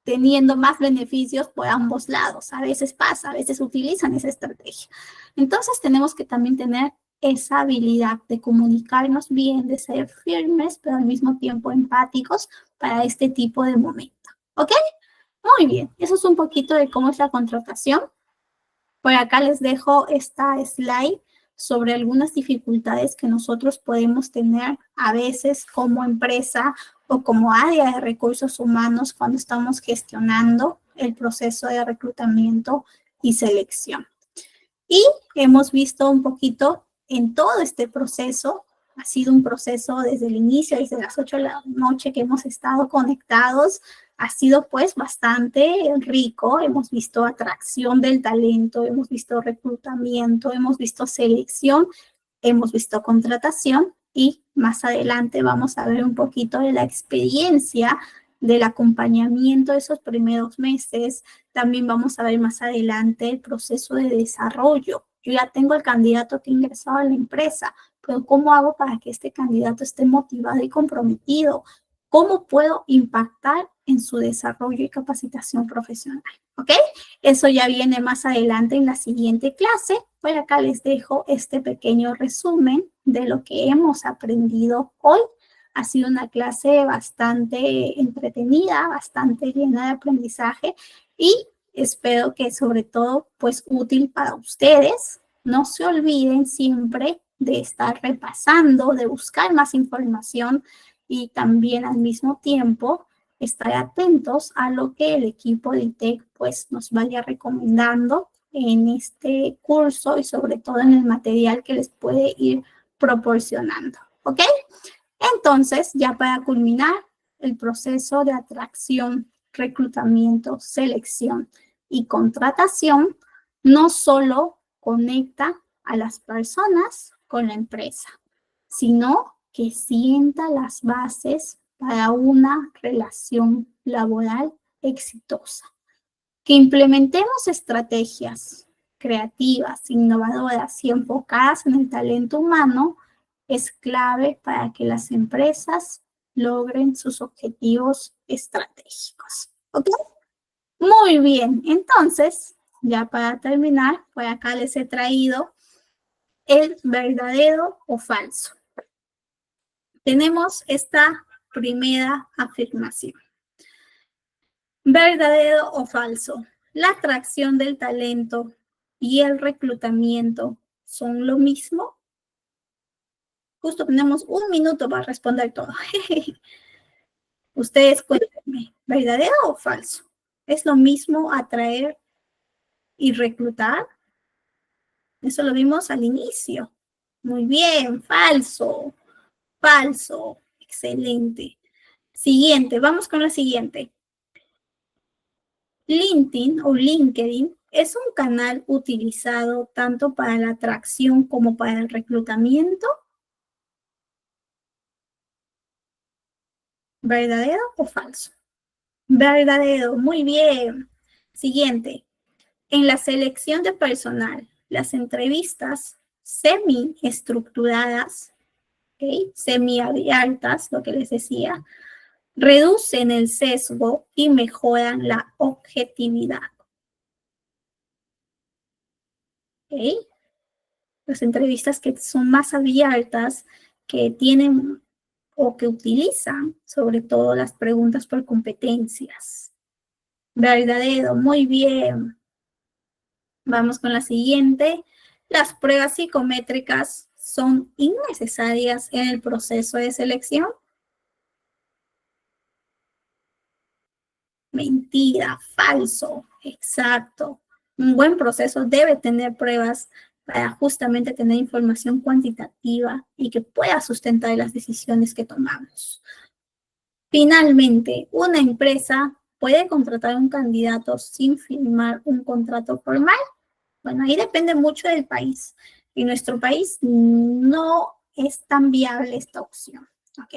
teniendo más beneficios por ambos lados. A veces pasa, a veces utilizan esa estrategia. Entonces tenemos que también tener esa habilidad de comunicarnos bien, de ser firmes, pero al mismo tiempo empáticos para este tipo de momento. ¿Ok? Muy bien, eso es un poquito de cómo es la contratación. Por acá les dejo esta slide sobre algunas dificultades que nosotros podemos tener a veces como empresa o como área de recursos humanos cuando estamos gestionando el proceso de reclutamiento y selección. Y hemos visto un poquito en todo este proceso, ha sido un proceso desde el inicio, desde las 8 de la noche que hemos estado conectados, ha sido pues bastante rico, hemos visto atracción del talento, hemos visto reclutamiento, hemos visto selección, hemos visto contratación Y más adelante vamos a ver un poquito de la experiencia del acompañamiento de esos primeros meses. También vamos a ver más adelante el proceso de desarrollo. Yo ya tengo el candidato que ha ingresado a la empresa, pero ¿cómo hago para que este candidato esté motivado y comprometido? ¿Cómo puedo impactar en su desarrollo y capacitación profesional? ¿Ok? Eso ya viene más adelante en la siguiente clase. Por acá les dejo este pequeño resumen de lo que hemos aprendido hoy. Ha sido una clase bastante entretenida, bastante llena de aprendizaje y espero que sobre todo pues útil para ustedes. No se olviden siempre de estar repasando, de buscar más información y también al mismo tiempo estar atentos a lo que el equipo de ITEC pues nos vaya recomendando en este curso y sobre todo en el material que les puede ir proporcionando. ¿Ok? Entonces, ya para culminar, el proceso de atracción, reclutamiento, selección y contratación no solo conecta a las personas con la empresa, sino que sienta las bases para una relación laboral exitosa. Que implementemos estrategias creativas, innovadoras y enfocadas en el talento humano es clave para que las empresas logren sus objetivos estratégicos. ¿Ok? Muy bien. Entonces, ya para terminar, por acá les he traído el verdadero o falso. Tenemos esta primera afirmación. ¿Verdadero o falso? ¿La atracción del talento y el reclutamiento son lo mismo? Justo tenemos 1 minuto para responder todo. Ustedes cuéntenme, ¿verdadero o falso? ¿Es lo mismo atraer y reclutar? Eso lo vimos al inicio. Muy bien, falso, falso, excelente. Siguiente, vamos con la siguiente. LinkedIn o LinkedIn es un canal utilizado tanto para la atracción como para el reclutamiento. ¿Verdadero o falso? Verdadero, muy bien. Siguiente. En la selección de personal, las entrevistas semi-estructuradas, ¿okay? Semi-abiertas, lo que les decía, reducen el sesgo y mejoran la objetividad. ¿Okay? Las entrevistas que son más abiertas, que tienen o que utilizan sobre todo las preguntas por competencias. Verdadero, muy bien. Vamos con la siguiente. Las pruebas psicométricas son innecesarias en el proceso de selección. Mentira, falso, exacto. Un buen proceso debe tener pruebas para justamente tener información cuantitativa y que pueda sustentar las decisiones que tomamos. Finalmente, una empresa puede contratar a un candidato sin firmar un contrato formal. Bueno, ahí depende mucho del país. En nuestro país no es tan viable esta opción, ¿ok?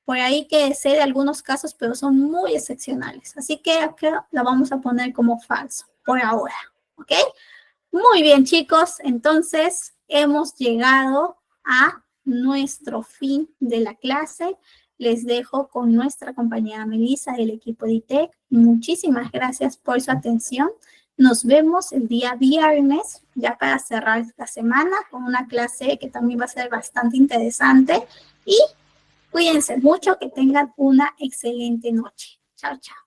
Por ahí que sé de algunos casos, pero son muy excepcionales. Así que acá la vamos a poner como falso, por ahora, ¿ok? Muy bien, chicos. Entonces, hemos llegado a nuestro fin de la clase. Les dejo con nuestra compañera Melissa del equipo de ITEC. Muchísimas gracias por su atención. Nos vemos el día viernes, ya para cerrar la semana, con una clase que también va a ser bastante interesante. Y cuídense mucho, que tengan una excelente noche. Chao, chao.